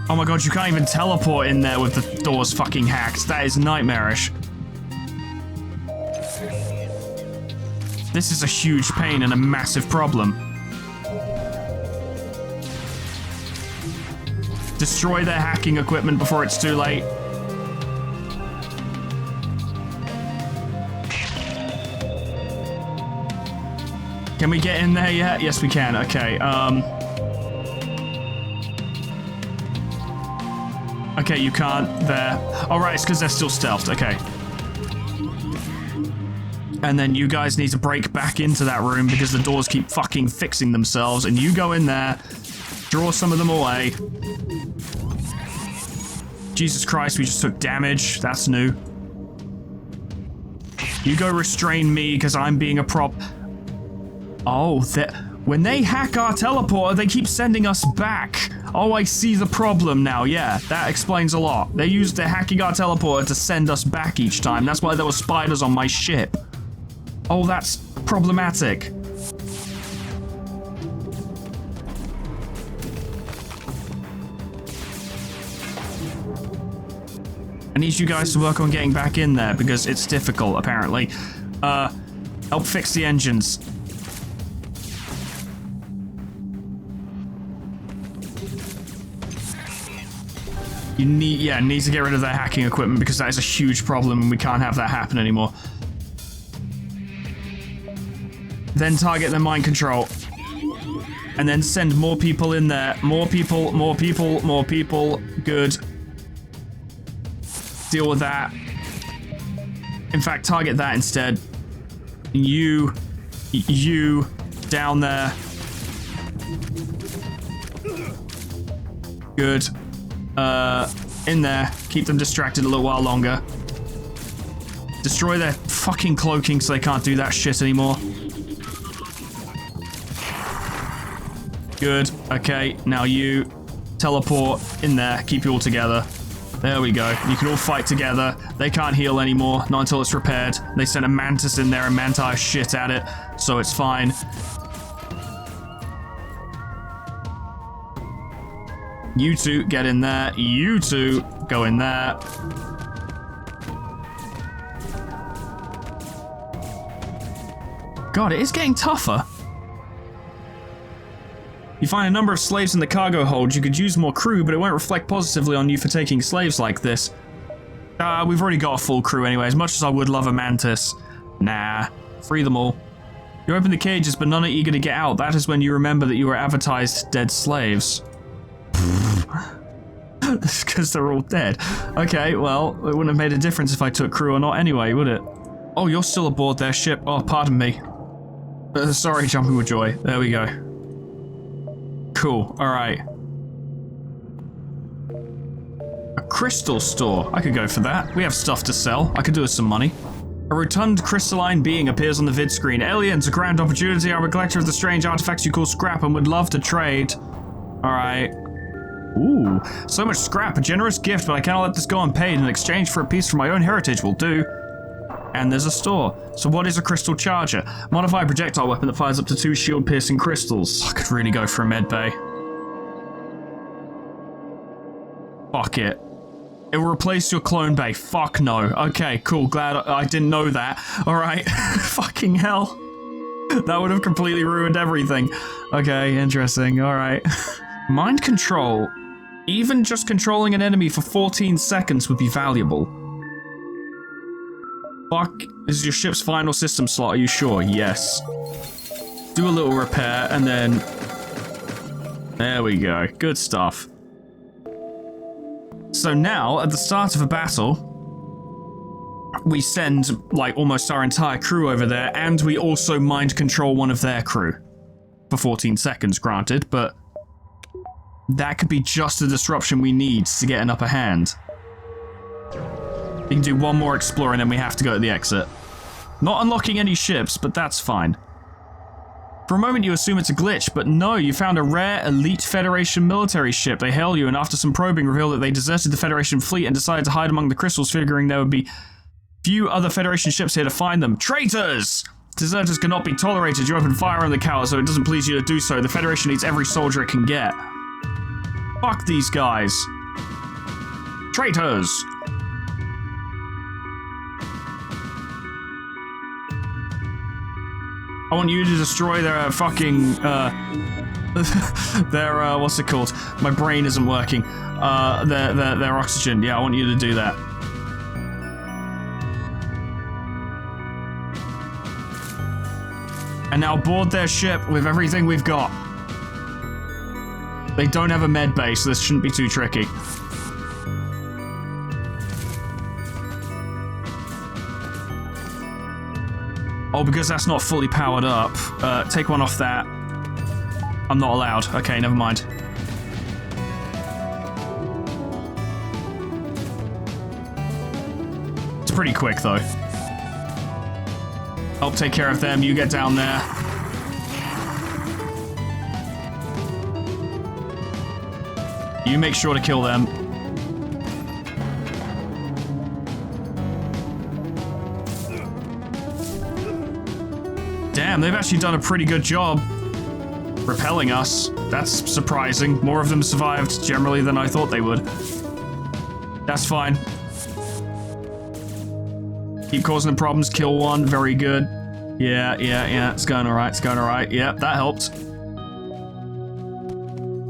Oh my god, you can't even teleport in there with the doors fucking hacked. That is nightmarish. This is a huge pain and a massive problem. Destroy their hacking equipment before it's too late. Can we get in there yet? Yes, we can. Okay, okay, you can't there. All right, it's because they're still stealthed. Okay. And then you guys need to break back into that room because the doors keep fucking fixing themselves. And you go in there, draw some of them away. Jesus Christ, we just took damage. That's new. You go restrain me because I'm being a prop. Oh, when they hack our teleporter, they keep sending us back. Oh, I see the problem now. Yeah, that explains a lot. They used the hacking our teleporter to send us back each time. That's why there were spiders on my ship. Oh, that's problematic. I need you guys to work on getting back in there because it's difficult, apparently. Help fix the engines. You need to get rid of that hacking equipment because that is a huge problem and we can't have that happen anymore. Then target their mind control. And then send more people in there. More people, more people, more people. Good. Deal with that. In fact, target that instead. You down there. Good. In there. Keep them distracted a little while longer. Destroy their fucking cloaking so they can't do that shit anymore. Good. Okay, now you teleport in there. Keep you all together. There we go. You can all fight together. They can't heal anymore. Not until it's repaired. They sent a mantis in there and mantis shit at it. So it's fine. You two get in there. You two go in there. God, it is getting tougher. You find a number of slaves in the cargo hold. You could use more crew, but it won't reflect positively on you for taking slaves like this. We've already got a full crew anyway, as much as I would love a mantis. Nah, free them all. You open the cages, but none are eager to get out. That is when you remember that you were advertised dead slaves. That's because they're all dead. Okay, well, it wouldn't have made a difference if I took crew or not anyway, would it? Oh, you're still aboard their ship. Oh, pardon me. Sorry, jumping with joy. There we go. Cool, alright. A crystal store. I could go for that. We have stuff to sell. I could do with some money. A rotund crystalline being appears on the vid screen. Aliens, a grand opportunity. I'm a collector of the strange artifacts you call scrap and would love to trade. Alright. Ooh, so much scrap. A generous gift, but I cannot let this go unpaid. In exchange for a piece from my own heritage will do. And there's a store. So what is a crystal charger? Modified projectile weapon that fires up to 2 shield-piercing crystals. I could really go for a med bay. Fuck it. It will replace your clone bay. Fuck no. Okay, cool. Glad I didn't know that. Alright. Fucking hell. That would have completely ruined everything. Okay, interesting. Alright. Mind control. Even just controlling an enemy for 14 seconds would be valuable. Fuck, this is your ship's final system slot, are you sure? Yes. Do a little repair, and then... There we go. Good stuff. So now, at the start of a battle, we send, like, almost our entire crew over there, and we also mind control one of their crew. For 14 seconds, granted, but... that could be just the disruption we need to get an upper hand. We can do one more exploring and then we have to go to the exit. Not unlocking any ships, but that's fine. For a moment you assume it's a glitch, but no, you found a rare elite Federation military ship. They hail you and after some probing reveal that they deserted the Federation fleet and decided to hide among the crystals, figuring there would be few other Federation ships here to find them. Traitors! Deserters cannot be tolerated. You open fire on the cowards, so it doesn't please you to do so. The Federation needs every soldier it can get. Fuck these guys. Traitors! I want you to destroy their fucking, their, what's it called? My brain isn't working. Their oxygen. Yeah, I want you to do that. And now board their ship with everything we've got. They don't have a med bay, so this shouldn't be too tricky. Oh, because that's not fully powered up. Take one off that. I'm not allowed. Okay, never mind. It's pretty quick, though. I'll take care of them. You get down there. You make sure to kill them. Damn, they've actually done a pretty good job repelling us. That's surprising. More of them survived generally than I thought they would. That's fine. Keep causing them problems, kill one, very good. Yeah, it's going alright, Yep, that helped.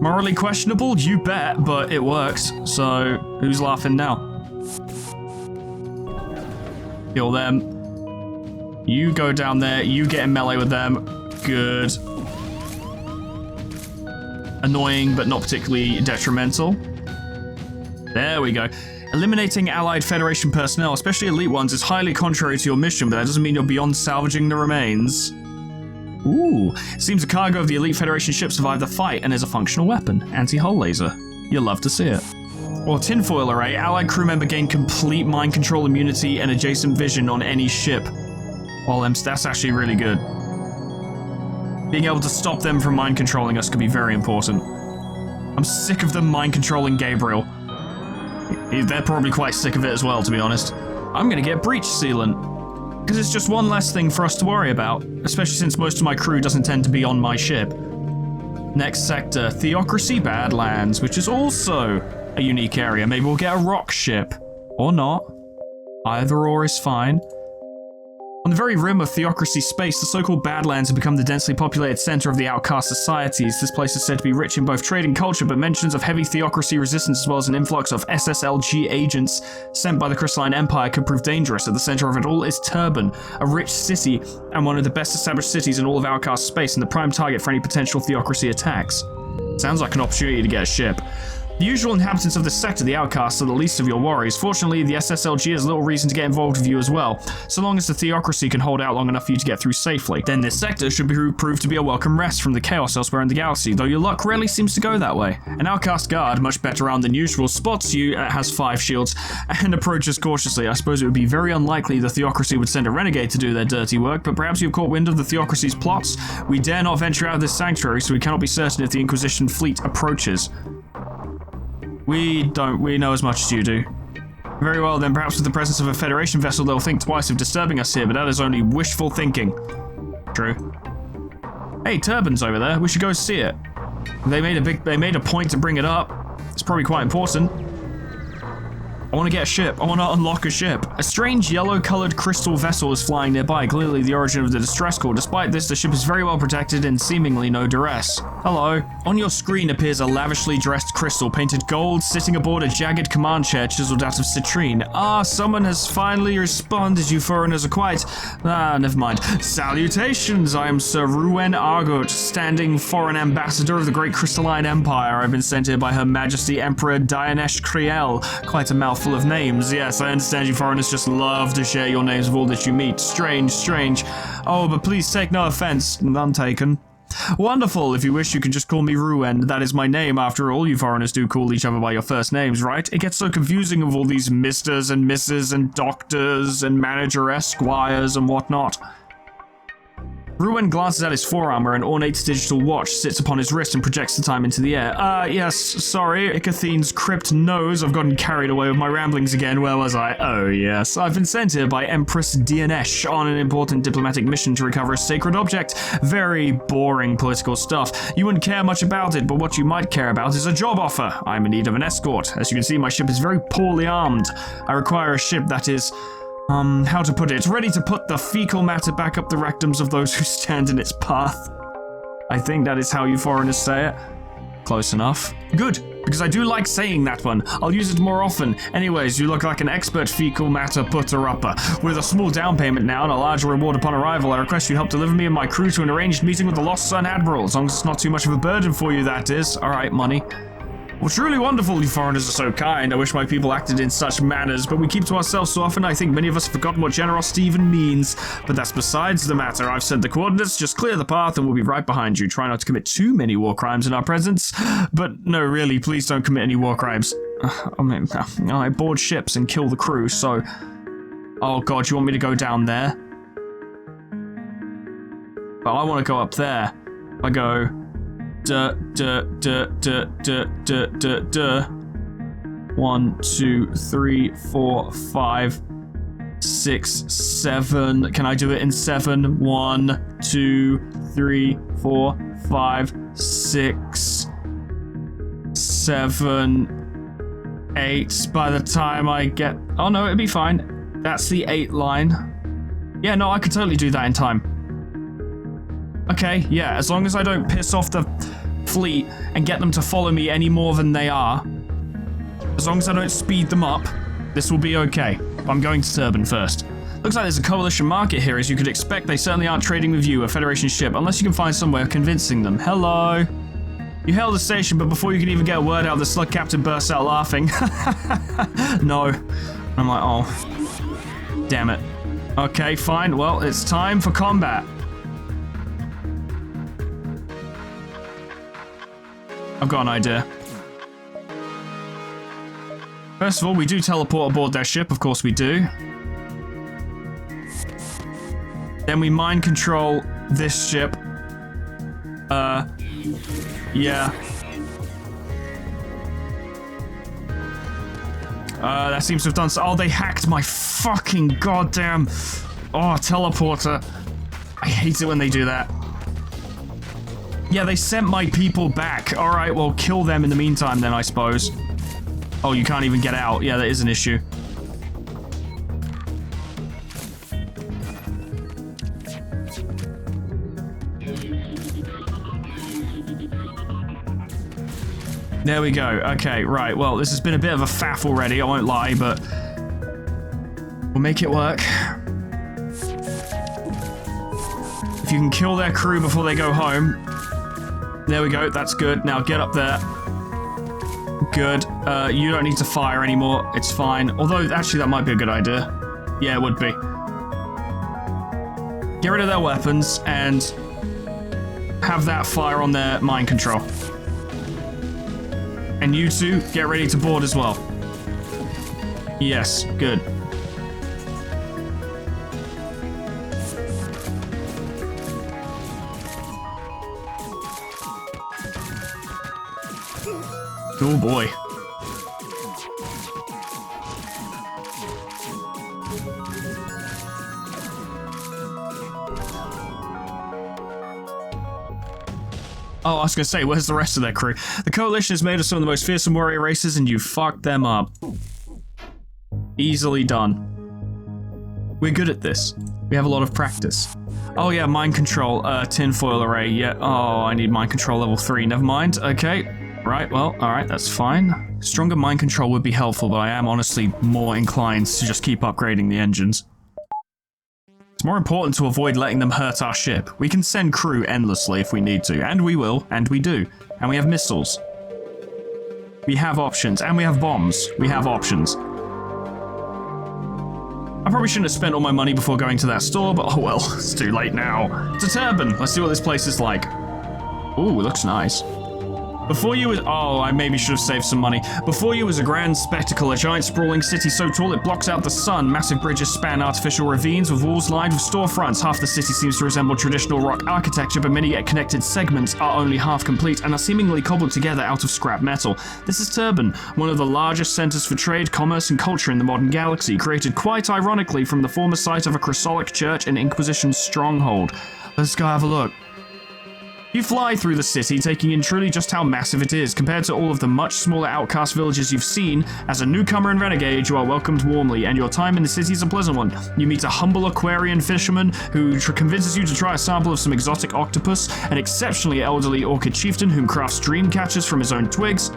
Morally questionable? You bet, but it works. So, who's laughing now? Kill them. You go down there, you get in melee with them. Good. Annoying, but not particularly detrimental. There we go. Eliminating allied Federation personnel, especially elite ones, is highly contrary to your mission, but that doesn't mean you're beyond salvaging the remains. Ooh. Seems a cargo of the elite Federation ship survived the fight and is a functional weapon. Anti-hull laser. You'll love to see it. Or tinfoil array. Allied crew member gain complete mind control immunity and adjacent vision on any ship. Well, that's actually really good. Being able to stop them from mind controlling us could be very important. I'm sick of them mind controlling Gabriel. They're probably quite sick of it as well, to be honest. I'm gonna get breach sealant. Because it's just one less thing for us to worry about, especially since most of my crew doesn't tend to be on my ship. Next sector, Theocracy Badlands, which is also a unique area. Maybe we'll get a rock ship. Or not. Either or is fine. On the very rim of Theocracy space, the so-called Badlands have become the densely populated center of the outcast societies. This place is said to be rich in both trade and culture, but mentions of heavy Theocracy resistance as well as an influx of SSLG agents sent by the Crystalline Empire could prove dangerous. At the center of it all is Turban, a rich city and one of the best established cities in all of outcast space and the prime target for any potential Theocracy attacks. Sounds like an opportunity to get a ship. The usual inhabitants of this sector, the outcasts, are the least of your worries. Fortunately, the SSLG has little reason to get involved with you as well, so long as the Theocracy can hold out long enough for you to get through safely. Then this sector should prove to be a welcome rest from the chaos elsewhere in the galaxy, though your luck rarely seems to go that way. An outcast guard, much better armed than usual, spots you, has 5 shields, and approaches cautiously. I suppose it would be very unlikely the Theocracy would send a renegade to do their dirty work, but perhaps you've caught wind of the Theocracy's plots? We dare not venture out of this sanctuary, so we cannot be certain if the Inquisition fleet approaches. We know as much as you do. Very well then, perhaps with the presence of a Federation vessel they'll think twice of disturbing us here, but that is only wishful thinking. True. Hey, Turban's over there, we should go see it. They made a point to bring it up. It's probably quite important. I want to get a ship. I want to unlock a ship. A strange yellow-colored crystal vessel is flying nearby, clearly the origin of the distress call. Despite this, the ship is very well protected and seemingly no duress. Hello. On your screen appears a lavishly dressed crystal painted gold sitting aboard a jagged command chair chiseled out of citrine. Ah, someone has finally responded. You foreigners are quite... never mind. Salutations! I am Sir Ruwen Argot, standing foreign ambassador of the Great Crystalline Empire. I've been sent here by Her Majesty Emperor Dianesh Kriel. Quite a mouthful of names. Yes, I understand you foreigners just love to share your names with all that you meet. Strange. Oh, but please take no offense. None taken. Wonderful. If you wish, you can just call me Ruin. That is my name, after all. You foreigners do call each other by your first names, right? It gets so confusing with all these misters and misses and doctors and manager esquires and whatnot. Ruin glances at his forearm where an ornate digital watch sits upon his wrist and projects the time into the air. Yes, sorry. Icathine's crypt knows I've gotten carried away with my ramblings again. Where was I? Oh, yes. I've been sent here by Empress Dianesh on an important diplomatic mission to recover a sacred object. Very boring political stuff. You wouldn't care much about it, but what you might care about is a job offer. I'm in need of an escort. As you can see, my ship is very poorly armed. I require a ship that is... how to put it, ready to put the fecal matter back up the rectums of those who stand in its path. I think that is how you foreigners say it. Close enough. Good, because I do like saying that one. I'll use it more often. Anyways, you look like an expert fecal matter putter-upper. With a small down payment now and a larger reward upon arrival, I request you help deliver me and my crew to an arranged meeting with the Lost Sun Admiral, as long as it's not too much of a burden for you, that is. Alright, money. Well, truly wonderful, you foreigners are so kind. I wish my people acted in such manners, but we keep to ourselves so often I think many of us have forgotten what generosity even means. But that's besides the matter. I've sent the coordinates, just clear the path and we'll be right behind you. Try not to commit too many war crimes in our presence. But no, really, please don't commit any war crimes. I board ships and kill the crew, so... Oh god, you want me to go down there? But I want to go up there. I go... Duh. 1, 2, 3, 4, 5, 6, 7. Can I do it in 7? 1, 2, 3, 4, 5, 6, 7, 8. By the time I get... Oh no, it'd be fine. That's the 8 line. Yeah, no, I could totally do that in time. Okay, yeah, as long as I don't piss off the fleet and get them to follow me any more than they are, as long as I don't speed them up, this will be okay. I'm going to Turban first. Looks like there's a coalition market here, as you could expect. They certainly aren't trading with you, a Federation ship, unless you can find some way of convincing them. Hello? You hailed the station, but before you can even get a word out, the slug captain bursts out laughing. No. I'm like, oh. Damn it. Okay, fine. Well, it's time for combat. I've got an idea. First of all, we do teleport aboard their ship, of course we do. Then we mind control this ship. Yeah. That seems to have done so. Oh, they hacked my fucking goddamn... Oh, teleporter. I hate it when they do that. Yeah, they sent my people back. Alright, well, kill them in the meantime then, I suppose. Oh, you can't even get out. Yeah, that is an issue. There we go. Okay, right. Well, this has been a bit of a faff already, I won't lie, but... we'll make it work. If you can kill their crew before they go home... There we go, that's good. Now get up there. Good. You don't need to fire anymore. It's fine. Although, actually, that might be a good idea. Yeah, it would be. Get rid of their weapons and have that fire on their mind control. And you two, get ready to board as well. Yes, good. Oh boy. Oh, I was gonna say, where's the rest of their crew? The Coalition is made of some of the most fearsome warrior races, and you fucked them up. Easily done. We're good at this. We have a lot of practice. Oh yeah, mind control, tinfoil array, yeah. Oh, I need mind control level 3, never mind, okay. Right, well, alright, that's fine. Stronger mind control would be helpful, but I am honestly more inclined to just keep upgrading the engines. It's more important to avoid letting them hurt our ship. We can send crew endlessly if we need to, and we will, and we do. And we have missiles. We have options, and we have bombs. We have options. I probably shouldn't have spent all my money before going to that store, but oh well, it's too late now. To Turban, let's see what this place is like. Ooh, looks nice. Before you was— oh, I maybe should have saved some money. Before you was a grand spectacle, a giant sprawling city so tall it blocks out the sun. Massive bridges span artificial ravines with walls lined with storefronts. Half the city seems to resemble traditional rock architecture, but many yet connected segments are only half complete and are seemingly cobbled together out of scrap metal. This is Turban, one of the largest centers for trade, commerce, and culture in the modern galaxy, created quite ironically from the former site of a Chrysolic church and Inquisition stronghold. Let's go have a look. You fly through the city, taking in truly just how massive it is. Compared to all of the much smaller outcast villages you've seen, as a newcomer and renegade, you are welcomed warmly, and your time in the city is a pleasant one. You meet a humble Aquarian fisherman who convinces you to try a sample of some exotic octopus, an exceptionally elderly orchid chieftain whom crafts dream catchers from his own twigs,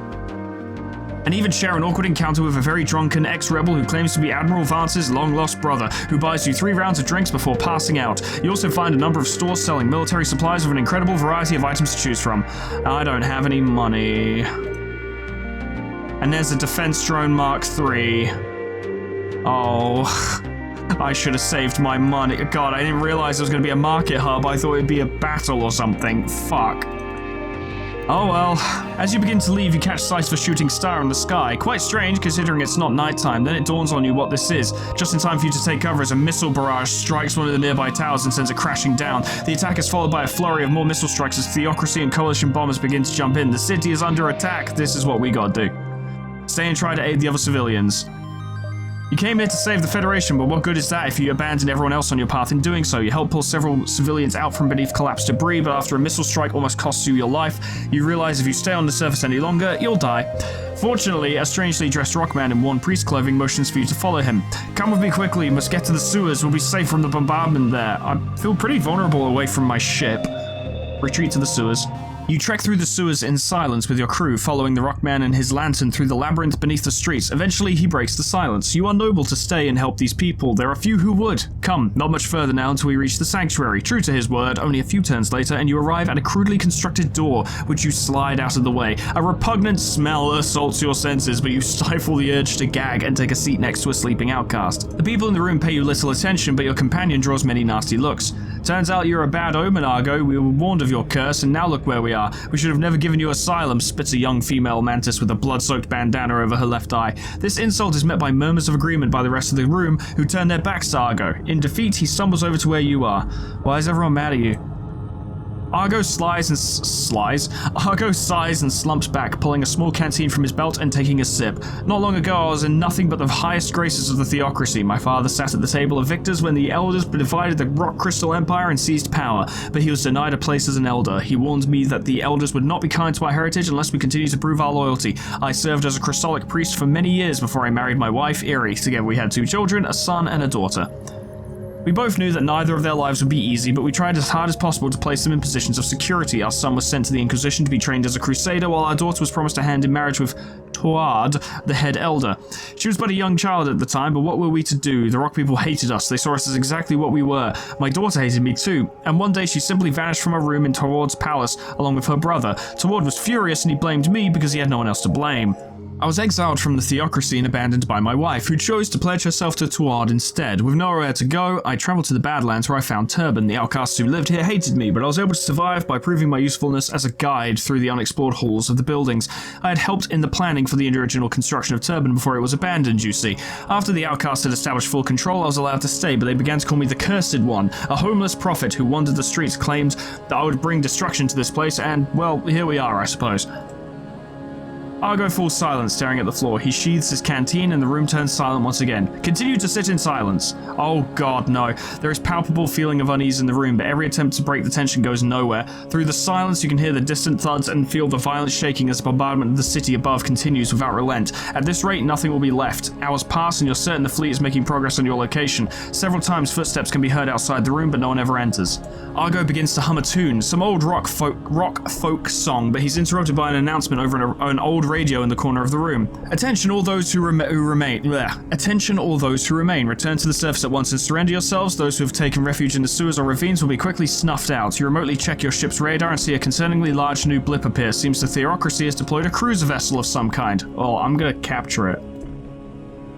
and even share an awkward encounter with a very drunken ex-rebel who claims to be Admiral Vance's long-lost brother, who buys you 3 rounds of drinks before passing out. You also find a number of stores selling military supplies with an incredible variety of items to choose from. I don't have any money. And there's a defense drone Mark III. Oh, I should have saved my money. God, I didn't realize it was going to be a market hub. I thought it'd be a battle or something. Fuck. Oh well. As you begin to leave, you catch sight of a shooting star in the sky. Quite strange, considering it's not nighttime. Then it dawns on you what this is. Just in time for you to take cover as a missile barrage strikes one of the nearby towers and sends it crashing down. The attack is followed by a flurry of more missile strikes as Theocracy and Coalition bombers begin to jump in. The city is under attack. This is what we gotta do. Stay and try to aid the other civilians. You came here to save the Federation, but what good is that if you abandon everyone else on your path in doing so? You help pull several civilians out from beneath collapsed debris, but after a missile strike almost costs you your life, you realize if you stay on the surface any longer, you'll die. Fortunately, a strangely dressed rockman in worn priest clothing motions for you to follow him. Come with me quickly, you must get to the sewers, we'll be safe from the bombardment there. I feel pretty vulnerable away from my ship. Retreat to the sewers. You trek through the sewers in silence with your crew, following the rockman and his lantern through the labyrinth beneath the streets. Eventually, he breaks the silence. You are noble to stay and help these people. There are few who would. Come, not much further now until we reach the sanctuary. True to his word, only a few turns later, and you arrive at a crudely constructed door, which you slide out of the way. A repugnant smell assaults your senses, but you stifle the urge to gag and take a seat next to a sleeping outcast. The people in the room pay you little attention, but your companion draws many nasty looks. Turns out you're a bad omen, Argo. We were warned of your curse, and now look where we are. We should have never given you asylum, spits a young female mantis with a blood-soaked bandana over her left eye. This insult is met by murmurs of agreement by the rest of the room, who turn their backs to Argo. In defeat, he stumbles over to where you are. Why is everyone mad at you? Argo sighs and slumps back, pulling a small canteen from his belt and taking a sip. Not long ago, I was in nothing but the highest graces of the Theocracy. My father sat at the table of victors when the elders divided the Rock Crystal Empire and seized power, but he was denied a place as an elder. He warned me that the elders would not be kind to our heritage unless we continue to prove our loyalty. I served as a Chrysolic priest for many years before I married my wife, Erie. Together we had 2 children, a son and a daughter. We both knew that neither of their lives would be easy, but we tried as hard as possible to place them in positions of security. Our son was sent to the Inquisition to be trained as a crusader, while our daughter was promised a hand in marriage with Tuard, the head elder. She was but a young child at the time, but what were we to do? The rock people hated us. They saw us as exactly what we were. My daughter hated me too, and one day she simply vanished from her room in Tuard's palace, along with her brother. Tuard was furious and he blamed me because he had no one else to blame. I was exiled from the Theocracy and abandoned by my wife, who chose to pledge herself to Tuard instead. With nowhere to go, I travelled to the Badlands where I found Turban. The outcasts who lived here hated me, but I was able to survive by proving my usefulness as a guide through the unexplored halls of the buildings. I had helped in the planning for the original construction of Turban before it was abandoned, you see. After the outcasts had established full control, I was allowed to stay, but they began to call me the Cursed One. A homeless prophet who wandered the streets claimed that I would bring destruction to this place, and, well, here we are, I suppose. Argo falls silent, staring at the floor. He sheathes his canteen and the room turns silent once again. Continue to sit in silence. Oh god, no. There is palpable feeling of unease in the room, but every attempt to break the tension goes nowhere. Through the silence, you can hear the distant thuds and feel the violent shaking as the bombardment of the city above continues without relent. At this rate, nothing will be left. Hours pass and you're certain the fleet is making progress on your location. Several times footsteps can be heard outside the room, but no one ever enters. Argo begins to hum a tune, some old rock folk song, but he's interrupted by an announcement over an old radio in the corner of the room. Attention all those who remain. Attention all those who remain. Return to the surface at once and surrender yourselves. Those who have taken refuge in the sewers or ravines will be quickly snuffed out. You remotely check your ship's radar and see a concerningly large new blip appear. Seems the Theocracy has deployed a cruiser vessel of some kind. Oh, I'm gonna capture it.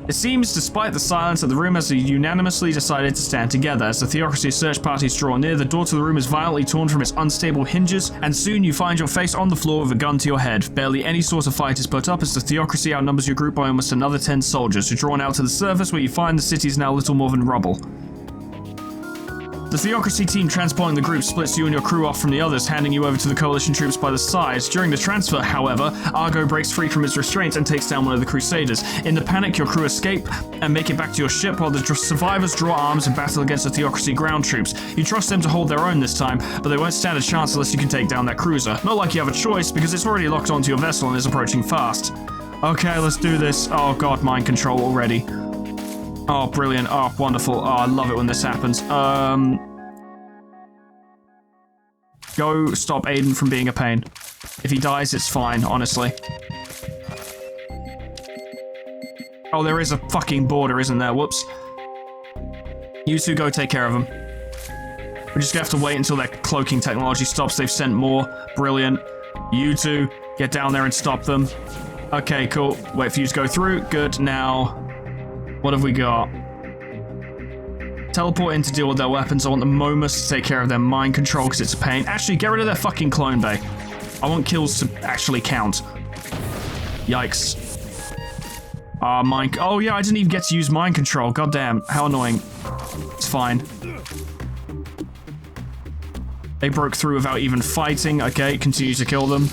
It seems, despite the silence, that the room has unanimously decided to stand together. As the Theocracy search parties draw near, the door to the room is violently torn from its unstable hinges, and soon you find your face on the floor with a gun to your head. Barely any sort of fight is put up as the Theocracy outnumbers your group by almost another 10 soldiers. You're drawn out to the surface where you find the city is now little more than rubble. The Theocracy team transporting the group splits you and your crew off from the others, handing you over to the Coalition troops by the side. During the transfer, however, Argo breaks free from his restraints and takes down one of the Crusaders. In the panic, your crew escape and make it back to your ship while the survivors draw arms and battle against the Theocracy ground troops. You trust them to hold their own this time, but they won't stand a chance unless you can take down that cruiser. Not like you have a choice, because it's already locked onto your vessel and is approaching fast. Okay, let's do this. Oh god, mind control already. Oh, brilliant. Oh, wonderful. Oh, I love it when this happens. Go stop Aiden from being a pain. If he dies, it's fine, honestly. Oh, there is a fucking border, isn't there? Whoops. You two go take care of them. We're just gonna have to wait until their cloaking technology stops. They've sent more. Brilliant. You two, get down there and stop them. Okay, cool. Wait for you to go through. Good. Now, what have we got? Teleport in to deal with their weapons. I want the Momus to take care of their mind control because it's a pain. Actually, get rid of their fucking clone bay. I want kills to actually count. Yikes. Oh yeah, I didn't even get to use mind control. God damn, how annoying. It's fine. They broke through without even fighting. Okay, continue to kill them.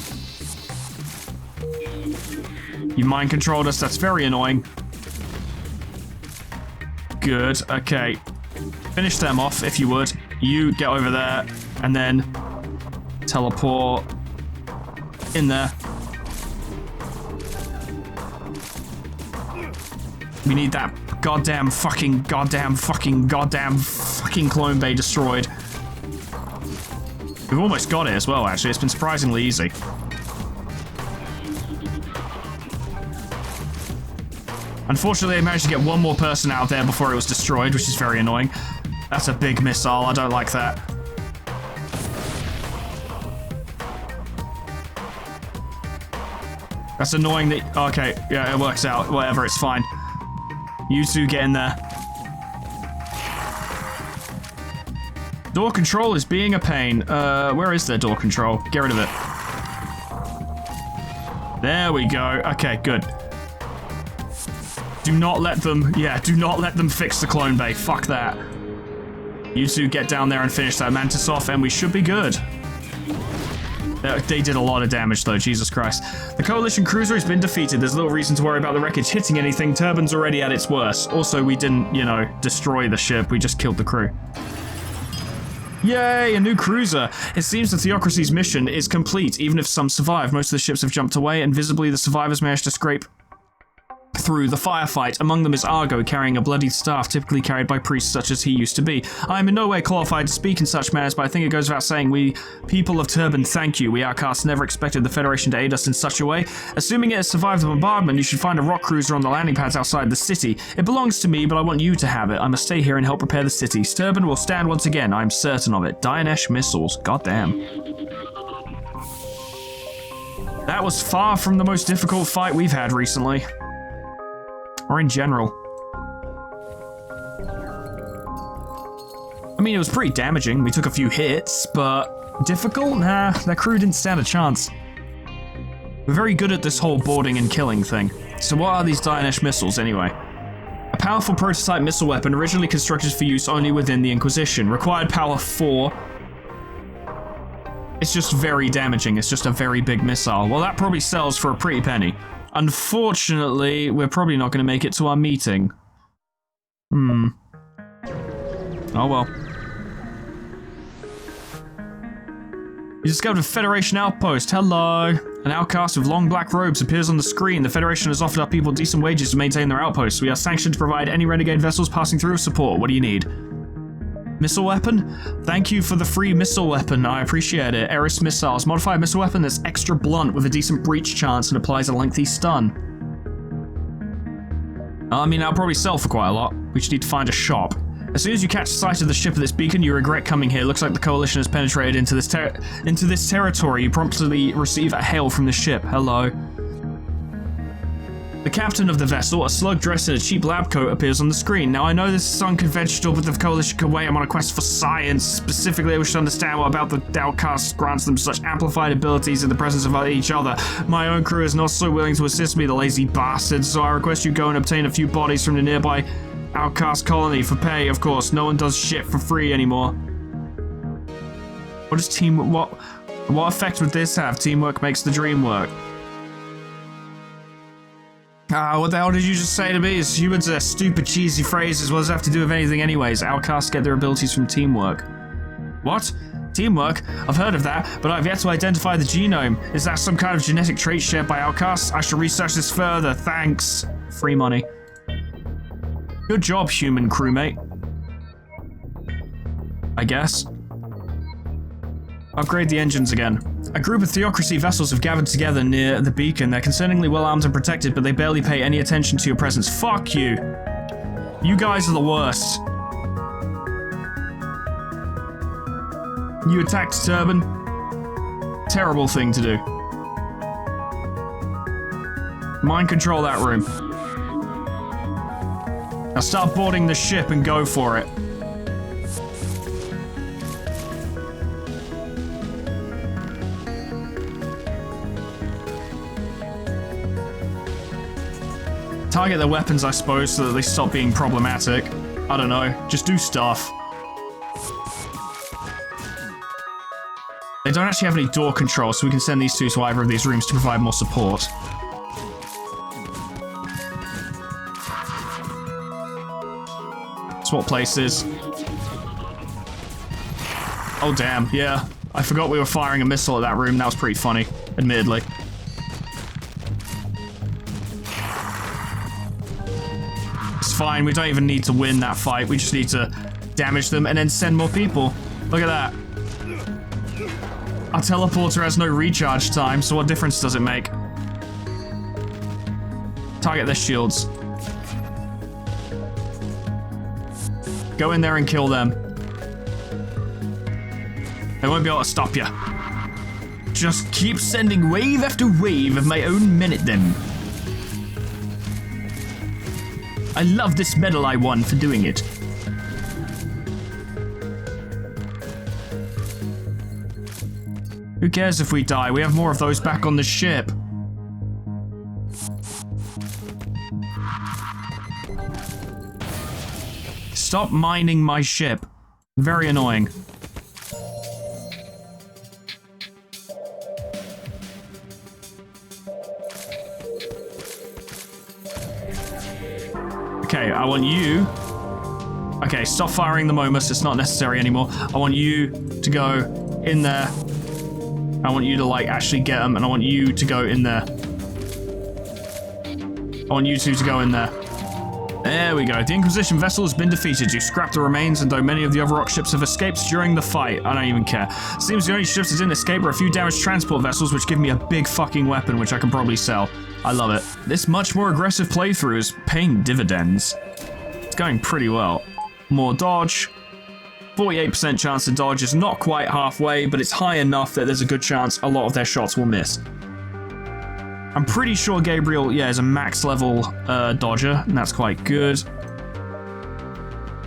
You mind controlled us, that's very annoying. Good, okay. Finish them off, if you would. You get over there, and then teleport in there. We need that goddamn fucking clone bay destroyed. We've almost got it as well, actually. It's been surprisingly easy. Unfortunately, I managed to get one more person out there before it was destroyed, which is very annoying. That's a big missile. I don't like that. That's annoying that... Okay, yeah, it works out. Whatever, it's fine. You two get in there. Door control is being a pain. Where is their door control? Get rid of it. There we go. Okay, good. Do not let them... Yeah, do not let them fix the clone bay. Fuck that. You two get down there and finish that mantis off, and we should be good. They did a lot of damage, though. Jesus Christ. The Coalition cruiser has been defeated. There's little reason to worry about the wreckage hitting anything. Turbin's already at its worst. Also, we didn't, you know, destroy the ship. We just killed the crew. Yay, a new cruiser. It seems the Theocracy's mission is complete, even if some survive. Most of the ships have jumped away, and visibly the survivors managed to scrape through the firefight. Among them is Argo, carrying a bloodied staff typically carried by priests such as he used to be. I am in no way qualified to speak in such matters, but I think it goes without saying we, people of Turbin, thank you. We outcasts never expected the Federation to aid us in such a way. Assuming it has survived the bombardment, you should find a rock cruiser on the landing pads outside the city. It belongs to me, but I want you to have it. I must stay here and help repair the city. Turbin will stand once again, I am certain of it. Dinesh missiles. Goddamn. That was far from the most difficult fight we've had recently. Or in general. I mean, it was pretty damaging. We took a few hits, but difficult? Nah, that crew didn't stand a chance. We're very good at this whole boarding and killing thing. So what are these Dinesh missiles, anyway? A powerful prototype missile weapon originally constructed for use only within the Inquisition. Required power 4. It's just very damaging. It's just a very big missile. Well, that probably sells for a pretty penny. Unfortunately, we're probably not going to make it to our meeting. Oh well. You discovered a Federation outpost. Hello. An outcast with long black robes appears on the screen. The Federation has offered our people decent wages to maintain their outposts. We are sanctioned to provide any renegade vessels passing through with support. What do you need? Missile weapon? Thank you for the free missile weapon. I appreciate it. Eris missiles. Modified missile weapon that's extra blunt with a decent breach chance and applies a lengthy stun. I mean, that'll probably sell for quite a lot. We just need to find a shop. As soon as you catch sight of the ship of this beacon, you regret coming here. Looks like the Coalition has penetrated into this territory. You promptly receive a hail from the ship. Hello. The captain of the vessel, a slug dressed in a cheap lab coat, appears on the screen. Now, I know this is unconventional, but the Coalition can wait. I'm on a quest for science. Specifically, I wish to understand what about the outcasts grants them such amplified abilities in the presence of each other. My own crew is not so willing to assist me, the lazy bastards, so I request you go and obtain a few bodies from the nearby outcast colony for pay, of course. No one does shit for free anymore. What does teamwork... What effect would this have? Teamwork makes the dream work. What the hell did you just say to me? Humans are stupid, cheesy phrases. What does it have to do with anything anyways? Outcasts get their abilities from teamwork. What? Teamwork? I've heard of that, but I've yet to identify the genome. Is that some kind of genetic trait shared by outcasts? I should research this further. Thanks. Free money. Good job, human crewmate. I guess. Upgrade the engines again. A group of Theocracy vessels have gathered together near the beacon. They're concerningly well armed and protected, but they barely pay any attention to your presence. Fuck you. You guys are the worst. You attacked Turban. Terrible thing to do. Mind control that room. Now start boarding the ship and go for it. Target their weapons, I suppose, so that they stop being problematic. I don't know. Just do stuff. They don't actually have any door control, so we can send these two to either of these rooms to provide more support. Swap places. Oh, damn. Yeah. I forgot we were firing a missile at that room. That was pretty funny, admittedly. Fine, we don't even need to win that fight. We just need to damage them and then send more people. Look at that. Our teleporter has no recharge time, so what difference does it make? Target their shields. Go in there and kill them. They won't be able to stop you. Just keep sending wave after wave of my own minute then. I love this medal I won for doing it. Who cares if we die? We have more of those back on the ship. Stop mining my ship. Very annoying. Okay, I want you... Okay, stop firing the Momus. It's not necessary anymore. I want you to go in there. I want you to, like, actually get them, and I want you to go in there. I want you two to go in there. There we go. The Inquisition vessel has been defeated. You scrapped the remains, and though many of the other rock ships have escaped during the fight, I don't even care. Seems the only ships that didn't escape are a few damaged transport vessels, which give me a big fucking weapon, which I can probably sell. I love it. This much more aggressive playthrough is paying dividends. It's going pretty well. More dodge. 48% chance to dodge is not quite halfway, but it's high enough that there's a good chance a lot of their shots will miss. I'm pretty sure Gabriel, yeah, is a max level dodger, and that's quite good.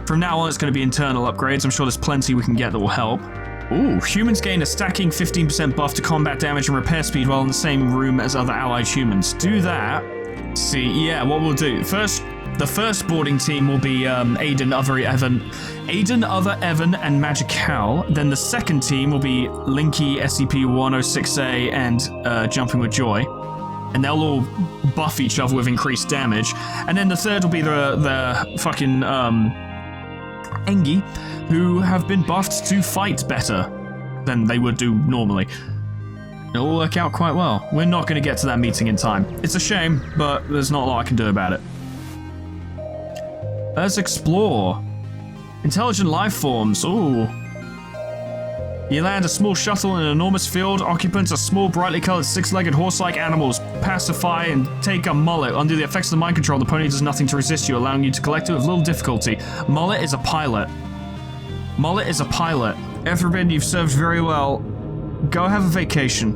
From now on, it's going to be internal upgrades. I'm sure there's plenty we can get that will help. Ooh, humans gain a stacking 15% buff to combat damage and repair speed while in the same room as other allied humans. Do that. See, yeah, what we'll do. The first boarding team will be Aiden, Other Evan, and Magical. Then the second team will be Linky, SCP-106A, and Jumping with Joy. And they'll all buff each other with increased damage. And then the third will be the fucking Engi, who have been buffed to fight better than they would do normally. It'll all work out quite well. We're not going to get to that meeting in time. It's a shame, but there's not a lot I can do about it. Let's explore. Intelligent life forms. Ooh. You land a small shuttle in an enormous field. Occupants are small, brightly colored, six-legged horse-like animals. Pacify and take a mullet. Under the effects of the mind control, the pony does nothing to resist you, allowing you to collect it with little difficulty. Mullet is a pilot. Mullet is a pilot. Etherbin, you've served very well. Go have a vacation.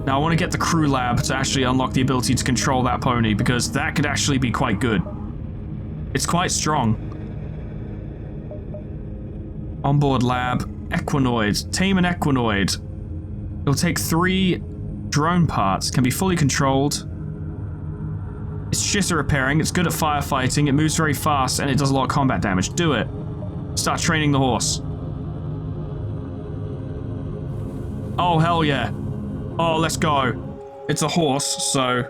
Now I want to get the crew lab to actually unlock the ability to control that pony, because that could actually be quite good. It's quite strong. Onboard lab. Equinoid. Tame an equinoid. It'll take 3 drone parts. Can be fully controlled. It's shit at repairing. It's good at firefighting. It moves very fast and it does a lot of combat damage. Do it. Start training the horse. Oh, hell yeah. Oh, let's go. It's a horse, so...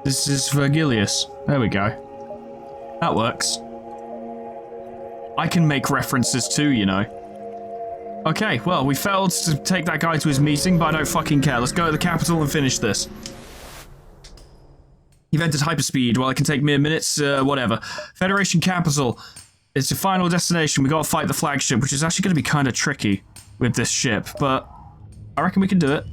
This is Virgilius. There we go. That works. I can make references too, you know. Okay, well, we failed to take that guy to his meeting, but I don't fucking care. Let's go to the capital and finish this. You've entered hyperspeed. Well, it can take mere minutes, whatever. Federation capital. It's the final destination. We gotta fight the flagship, which is actually gonna be kind of tricky with this ship, but I reckon we can do it.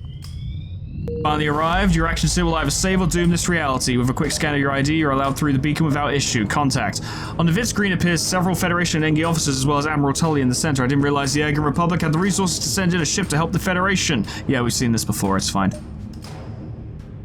Finally arrived. Your actions here will either save or doom this reality. With a quick scan of your ID, you're allowed through the beacon without issue. Contact. On the vid screen appears several Federation and Engi officers, as well as Admiral Tully in the center. I didn't realize the Aegon Republic had the resources to send in a ship to help the Federation. Yeah, we've seen this before. It's fine.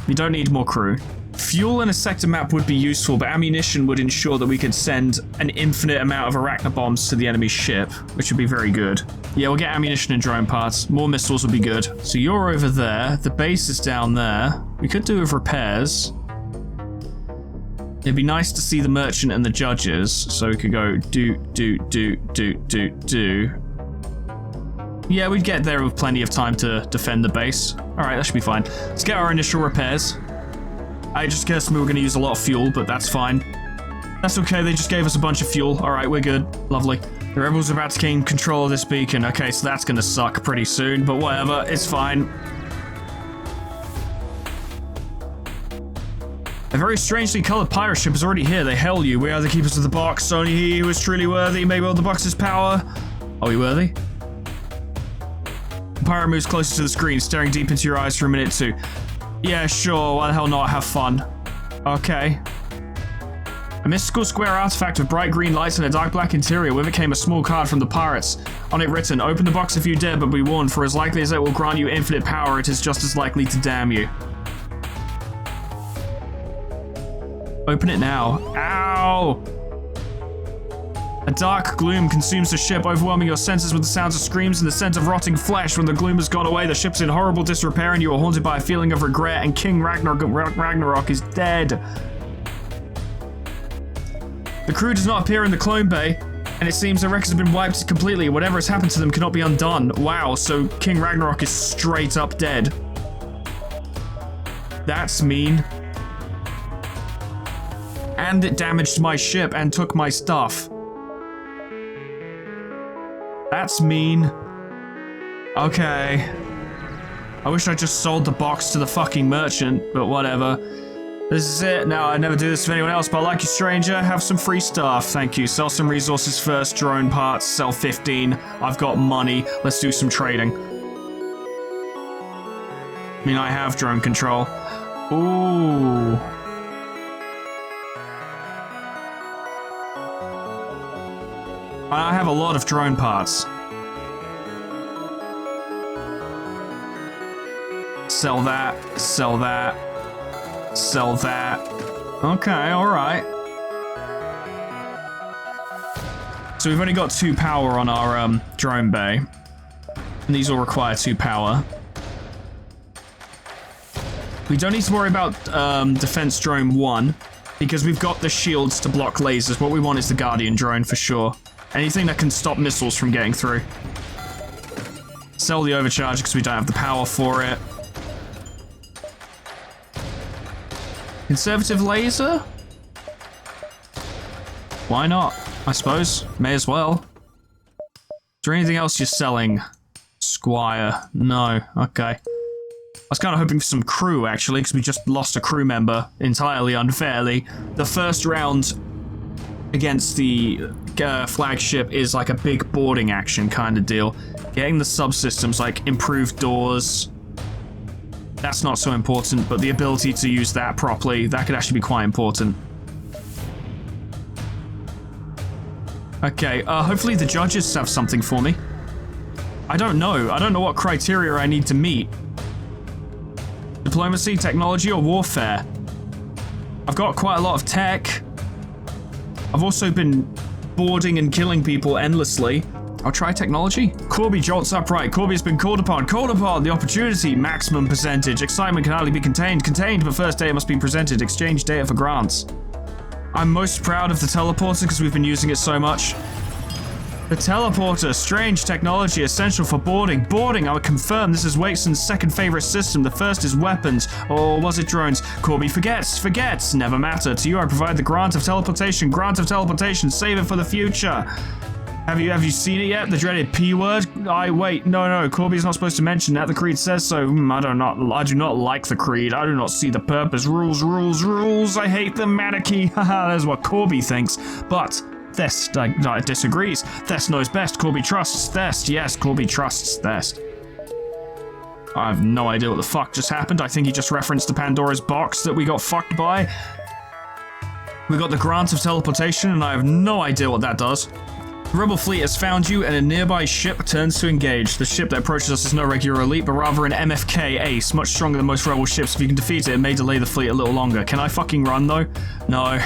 We don't need more crew. Fuel and a sector map would be useful, but ammunition would ensure that we could send an infinite amount of arachno bombs to the enemy ship, which would be very good. Yeah, we'll get ammunition and drone parts. More missiles would be good. So you're over there. The base is down there. We could do with repairs. It'd be nice to see the merchant and the judges, so we could go do. Yeah, we'd get there with plenty of time to defend the base. All right, that should be fine. Let's get our initial repairs. I just guessed we were going to use a lot of fuel, but that's fine. That's okay, they just gave us a bunch of fuel. Alright, we're good. Lovely. The rebels are about to gain control of this beacon. Okay, so that's going to suck pretty soon, but whatever, it's fine. A very strangely colored pirate ship is already here. They hail you. We are the keepers of the box. Only he who is truly worthy may wield the box's power. Are we worthy? The pirate moves closer to the screen, staring deep into your eyes for a minute or two. Yeah, sure, why the hell not? Have fun. Okay. A mystical square artifact with bright green lights and a dark black interior. With it came a small card from the pirates. On it written, open the box if you dare, but be warned, for as likely as it will grant you infinite power, it is just as likely to damn you. Open it now. Ow! A dark gloom consumes the ship, overwhelming your senses with the sounds of screams and the scent of rotting flesh. When the gloom has gone away, the ship's in horrible disrepair and you are haunted by a feeling of regret, and King Ragnarok is dead. The crew does not appear in the clone bay, and it seems the wreckers have been wiped completely. Whatever has happened to them cannot be undone. Wow, so King Ragnarok is straight up dead. That's mean. And it damaged my ship and took my stuff. That's mean. Okay. I wish I just sold the box to the fucking merchant, but whatever. This is it. Now, I never do this for anyone else, but like you, stranger, have some free stuff. Thank you. Sell some resources first. Drone parts. Sell 15. I've got money. Let's do some trading. I mean, I have drone control. Ooh. I have a lot of drone parts. Sell that, sell that, sell that. Okay, alright. So we've only got 2 power on our drone bay. And these all require 2 power. We don't need to worry about defense drone 1, because we've got the shields to block lasers. What we want is the Guardian drone for sure. Anything that can stop missiles from getting through. Sell the overcharge because we don't have the power for it. Conservative laser? Why not? I suppose. May as well. Is there anything else you're selling? Squire. No. Okay. I was kind of hoping for some crew, actually, because we just lost a crew member entirely unfairly. The first round against the flagship is like a big boarding action kind of deal. Getting the subsystems, like improved doors, that's not so important, but the ability to use that properly, that could actually be quite important. Okay, hopefully the judges have something for me. I don't know what criteria I need to meet. Diplomacy, technology, or warfare? I've got quite a lot of tech. I've also been boarding and killing people endlessly. I'll try technology. Corby jolts upright. Corby has been called upon. Called upon. The opportunity. Maximum percentage. Excitement can hardly be contained. Contained, but first data must be presented. Exchange data for grants. I'm most proud of the teleporter because we've been using it so much. The teleporter, strange technology, essential for boarding. Boarding, I would confirm this is Wakeson's second favorite system. The first is weapons, or was it drones? Corby forgets, never matter. To you I provide the grant of teleportation, save it for the future. Have you seen it yet? The dreaded P word? Wait, no, Corby's not supposed to mention that. The creed says so. I do not like the creed. I do not see the purpose. Rules. I hate the monarchy. Haha, that's what Corby thinks. But Thest disagrees. Thest knows best. Corby trusts Thest. Yes, Corby trusts Thest. I have no idea what the fuck just happened. I think he just referenced the Pandora's box that we got fucked by. We got the grant of teleportation, and I have no idea what that does. The rebel fleet has found you, and a nearby ship turns to engage. The ship that approaches us is no regular elite, but rather an MFK ace, much stronger than most rebel ships. If you can defeat it, it may delay the fleet a little longer. Can I fucking run, though? No.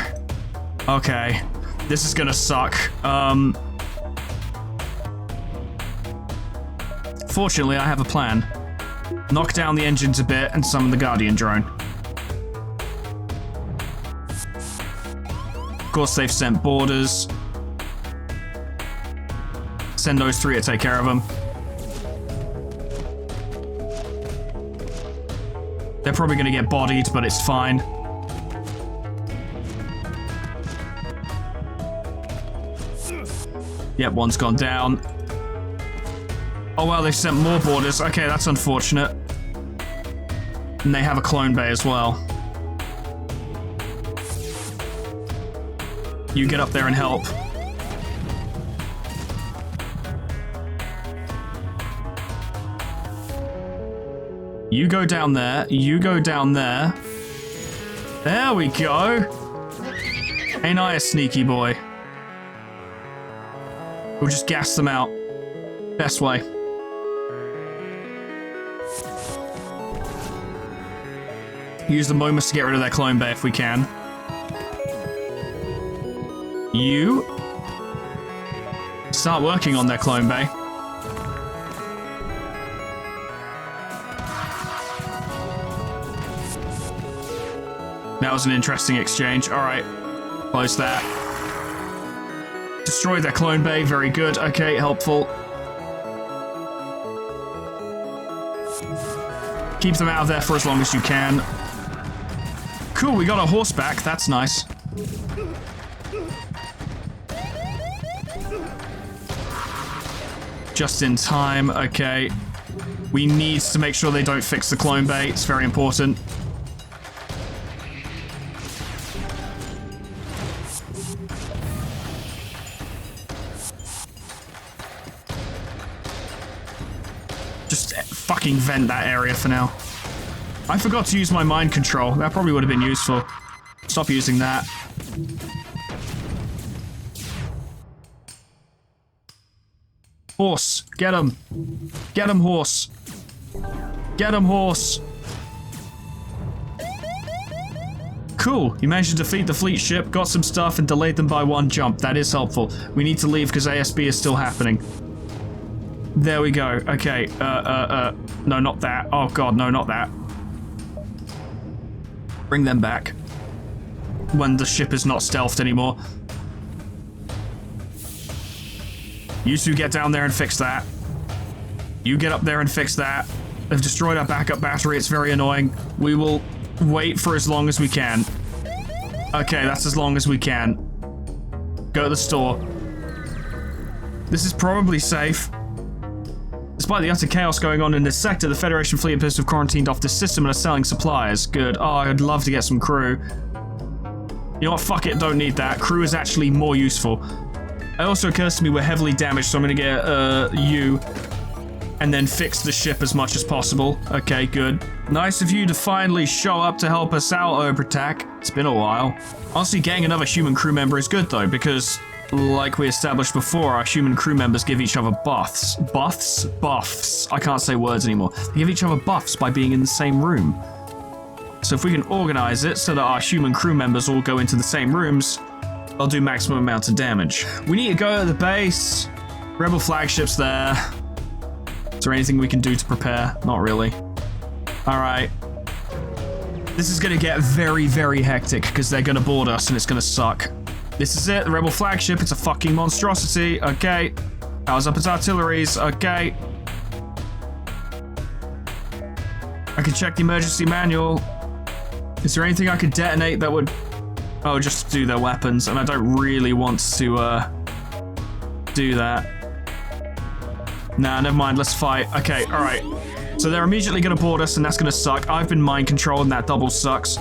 Okay. This is gonna suck. Fortunately, I have a plan. Knock down the engines a bit and summon the Guardian drone. Of course, they've sent boarders. Send those three to take care of them. They're probably going to get bodied, but it's fine. Yep, one's gone down. Oh wow, they've sent more boarders. Okay, that's unfortunate. And they have a clone bay as well. You get up there and help. You go down there. You go down there. There we go. Ain't I a sneaky boy? We'll just gas them out. Best way. Use the moments to get rid of their clone bay if we can. You start working on their clone bay. That was an interesting exchange. All right, close that. Destroy their clone bay. Very good. Okay, helpful. Keep them out of there for as long as you can. Cool, we got a horseback. That's nice. Just in time. Okay. We need to make sure they don't fix the clone bay. It's very important. Just fucking vent that area for now. I forgot to use my mind control. That probably would have been useful. Stop using that. Horse. Get him. Get him, horse. Get him, horse. Cool. You managed to defeat the fleet ship, got some stuff, and delayed them by one jump. That is helpful. We need to leave because ASB is still happening. There we go. Okay. No, not that. Oh, God, no, not that. Bring them back. When the ship is not stealthed anymore. You two get down there and fix that. You get up there and fix that. They've destroyed our backup battery. It's very annoying. We will wait for as long as we can. Okay, that's as long as we can. Go to the store. This is probably safe. Despite the utter chaos going on in this sector, the Federation fleet appears to have quarantined off this system and are selling supplies. Good. Oh, I'd love to get some crew. You know what? Fuck it. Don't need that. Crew is actually more useful. It also occurs to me we're heavily damaged, so I'm going to get you and then fix the ship as much as possible. Okay, good. Nice of you to finally show up to help us out, Obratak. It's been a while. Honestly, getting another human crew member is good, though, because like we established before, our human crew members give each other buffs. Buffs? Buffs. I can't say words anymore. They give each other buffs by being in the same room. So if we can organize it so that our human crew members all go into the same rooms, they'll do maximum amount of damage. We need to go to the base. Rebel flagship's there. Is there anything we can do to prepare? Not really. All right. This is going to get very, very hectic because they're going to board us and it's going to suck. This is it, the Rebel flagship. It's a fucking monstrosity. Okay. Powers up its artilleries. Okay. I can check the emergency manual. Is there anything I could detonate that would... Oh, just do their weapons, and I don't really want to, do that. Nah, never mind, let's fight. Okay, alright. So they're immediately gonna board us, and that's gonna suck. I've been mind controlled, and that double sucks.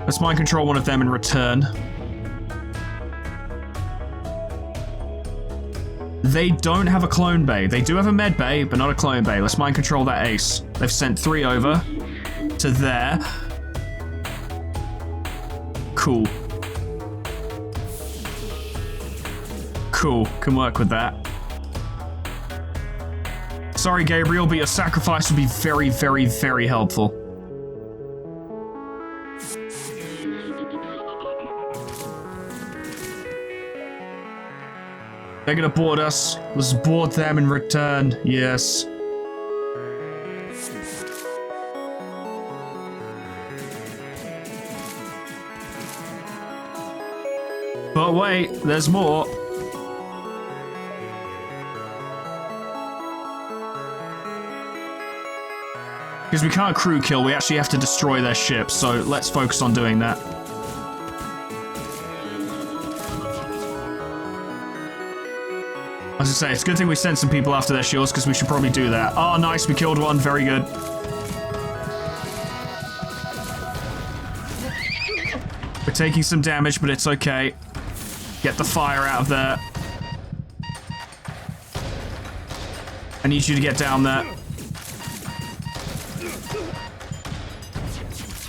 Let's mind control one of them in return. They don't have a clone bay. They do have a med bay, but not a clone bay. Let's mind control that ace. They've sent 3 over to there. Cool. Cool, can work with that. Sorry, Gabriel, but your sacrifice would be very, very, very helpful. They're gonna board us. Let's board them in return. Yes. But wait, there's more. Because we can't crew kill, we actually have to destroy their ship, so let's focus on doing that. As I say, it's a good thing we sent some people after their shields, because we should probably do that. Oh, nice, we killed one, very good. We're taking some damage, but it's okay. Get the fire out of there. I need you to get down there.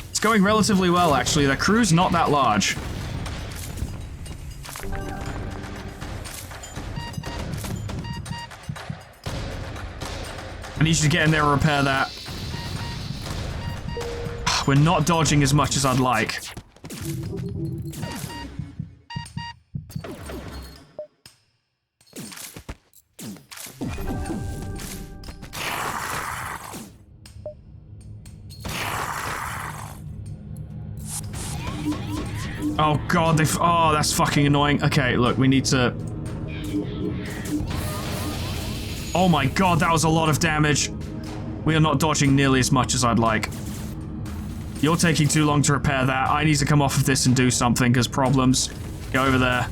It's going relatively well, actually. Their crew's not that large. I need you to get in there and repair that. We're not dodging as much as I'd like. Oh god, oh, that's fucking annoying. Okay, look, we need to... Oh my god, that was a lot of damage. We are not dodging nearly as much as I'd like. You're taking too long to repair that. I need to come off of this and do something, because problems. Go over there.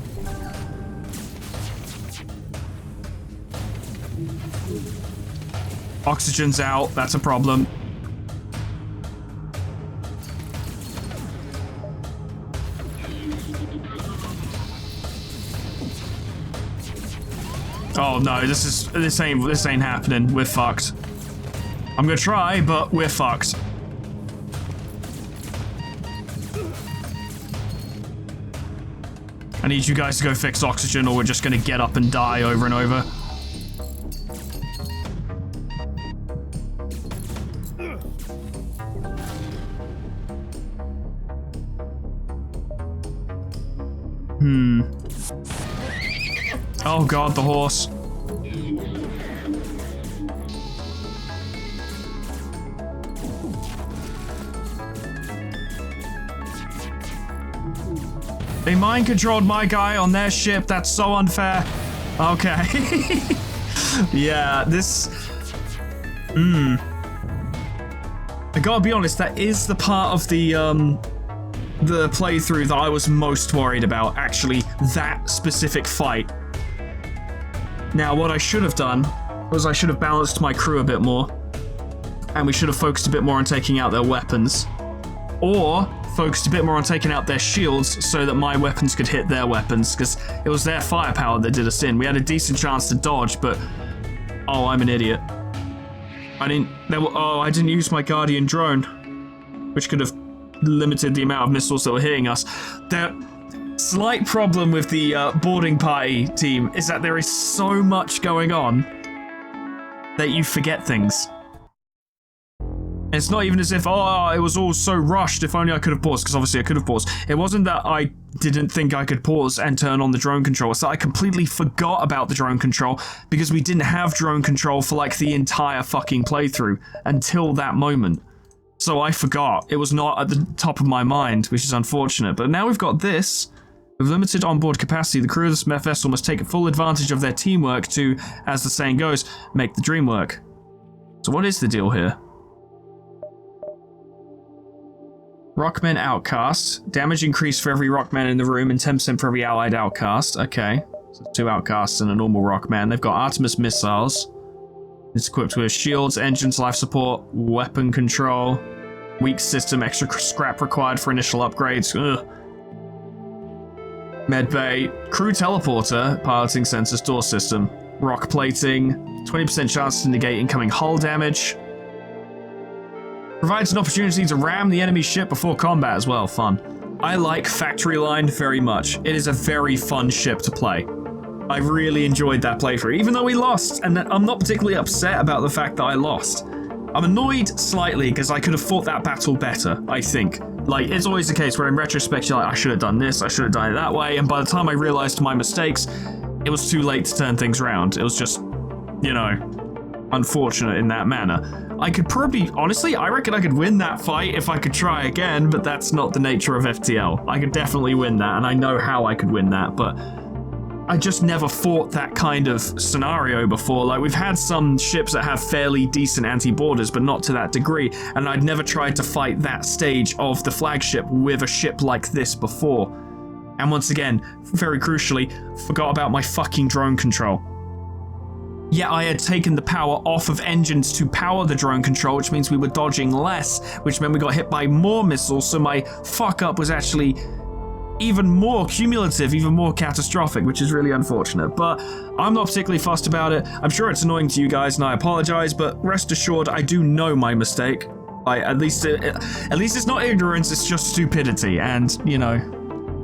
Oxygen's out, that's a problem. Oh no, this ain't happening. We're fucked. I'm gonna try, but we're fucked. I need you guys to go fix oxygen, or we're just gonna get up and die over and over. Oh god, the horse. They mind controlled my guy on their ship. That's so unfair. Okay. Yeah, this... I gotta be honest, that is the part of the playthrough that I was most worried about, actually, that specific fight. Now, what I should have done was I should have balanced my crew a bit more, and we should have focused a bit more on taking out their weapons, or focused a bit more on taking out their shields so that my weapons could hit their weapons, because it was their firepower that did us in. We had a decent chance to dodge, but... Oh, I'm an idiot. I didn't use my Guardian drone, which could have limited the amount of missiles that were hitting us. The slight problem with the boarding party team is that there is so much going on that you forget things. It's not even as if, oh, it was all so rushed, if only I could have paused, because obviously I could have paused. It wasn't that I didn't think I could pause and turn on the drone control. It's that I completely forgot about the drone control because we didn't have drone control for like the entire fucking playthrough until that moment. So I forgot. It was not at the top of my mind, which is unfortunate. But now we've got this. With limited onboard capacity, the crew of this vessel must take full advantage of their teamwork to, as the saying goes, make the dream work. So what is the deal here? Rockman outcast. Damage increased for every Rockman in the room and 10% for every allied outcast. Okay. So 2 outcasts and a normal Rockman. They've got Artemis missiles. It's equipped with shields, engines, life support, weapon control, weak system, extra scrap required for initial upgrades. Ugh. Medbay, crew teleporter, piloting sensors, door system, rock plating, 20% chance to negate incoming hull damage. Provides an opportunity to ram the enemy ship before combat as well. Fun. I like Factory Line very much. It is a very fun ship to play. I really enjoyed that playthrough, even though we lost, and I'm not particularly upset about the fact that I lost. I'm annoyed slightly because I could have fought that battle better, I think. Like, it's always the case where in retrospect you're like, I should have done this, I should have done it that way, and by the time I realized my mistakes, it was too late to turn things around. It was just, you know, unfortunate in that manner. I could probably, honestly, I reckon I could win that fight if I could try again, but that's not the nature of FTL. I could definitely win that, and I know how I could win that, but I just never fought that kind of scenario before. Like, we've had some ships that have fairly decent anti-boarders, but not to that degree, and I'd never tried to fight that stage of the flagship with a ship like this before. And once again, very crucially, forgot about my fucking drone control. Yeah, I had taken the power off of engines to power the drone control, which means we were dodging less, which meant we got hit by more missiles, so my fuck-up was actually even more cumulative, even more catastrophic, which is really unfortunate. But I'm not particularly fussed about it. I'm sure it's annoying to you guys, and I apologize, but rest assured, I do know my mistake. At least it's not ignorance, it's just stupidity, and, you know,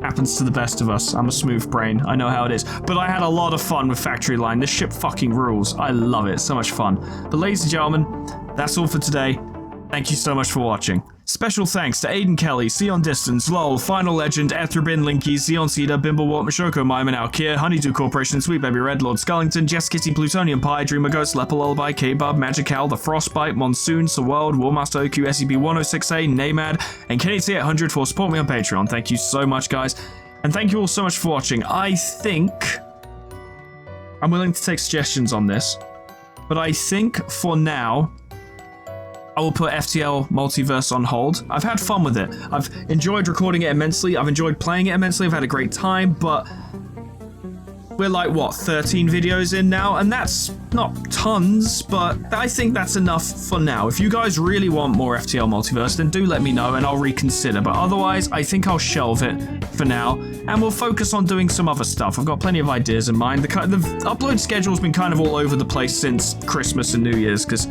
happens to the best of us. I'm a smooth brain. I know how it is. But I had a lot of fun with Factory Line. This ship fucking rules. I love it. So much fun. But ladies and gentlemen, that's all for today. Thank you so much for watching. Special thanks to Aiden Kelly, Sion Distance, LOL, Final Legend, Ethrobin, Linky, Sion Cedar, Bimblewalt, Mashoko, Myman, Alkir, Honeydew Corporation, Sweet Baby Red, Lord Skullington, Jess Kitty, Plutonium Pie, Dreamer Ghost, Leper Lullaby, K-Bub, Magical, The Frostbite, Monsoon, Sir World, Warmaster OQ, SCP-106A, Namad, and KT800 for support me on Patreon. Thank you so much, guys. And thank you all so much for watching. I think I'm willing to take suggestions on this, but I think for now, I will put FTL Multiverse on hold. I've had fun with it. I've enjoyed recording it immensely. I've enjoyed playing it immensely. I've had a great time, but we're like, what, 13 videos in now? And that's not tons, but I think that's enough for now. If you guys really want more FTL Multiverse, then do let me know and I'll reconsider. But otherwise, I think I'll shelve it for now and we'll focus on doing some other stuff. I've got plenty of ideas in mind. The upload schedule's been kind of all over the place since Christmas and New Year's because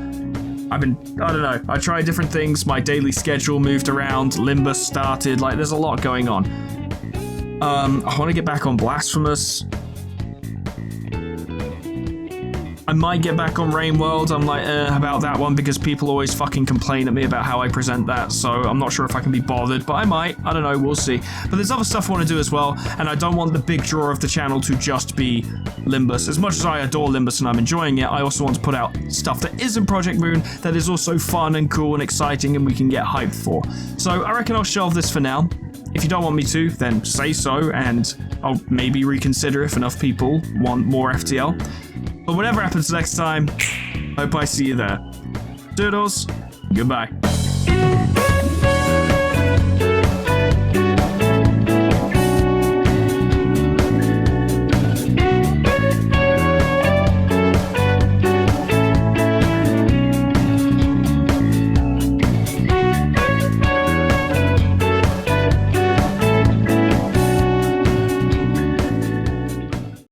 I don't know, I tried different things, my daily schedule moved around, Limbus started, like there's a lot going on. I want to get back on Blasphemous. I might get back on Rain World. I'm like, about that one because people always fucking complain at me about how I present that, so I'm not sure if I can be bothered, but I might. I don't know, we'll see. But there's other stuff I want to do as well, and I don't want the big draw of the channel to just be Limbus. As much as I adore Limbus and I'm enjoying it, I also want to put out stuff that isn't Project Moon, that is also fun and cool and exciting and we can get hyped for. So I reckon I'll shelve this for now. If you don't want me to, then say so, and I'll maybe reconsider if enough people want more FTL. But whatever happens next time, hope I see you there. Doodles, goodbye.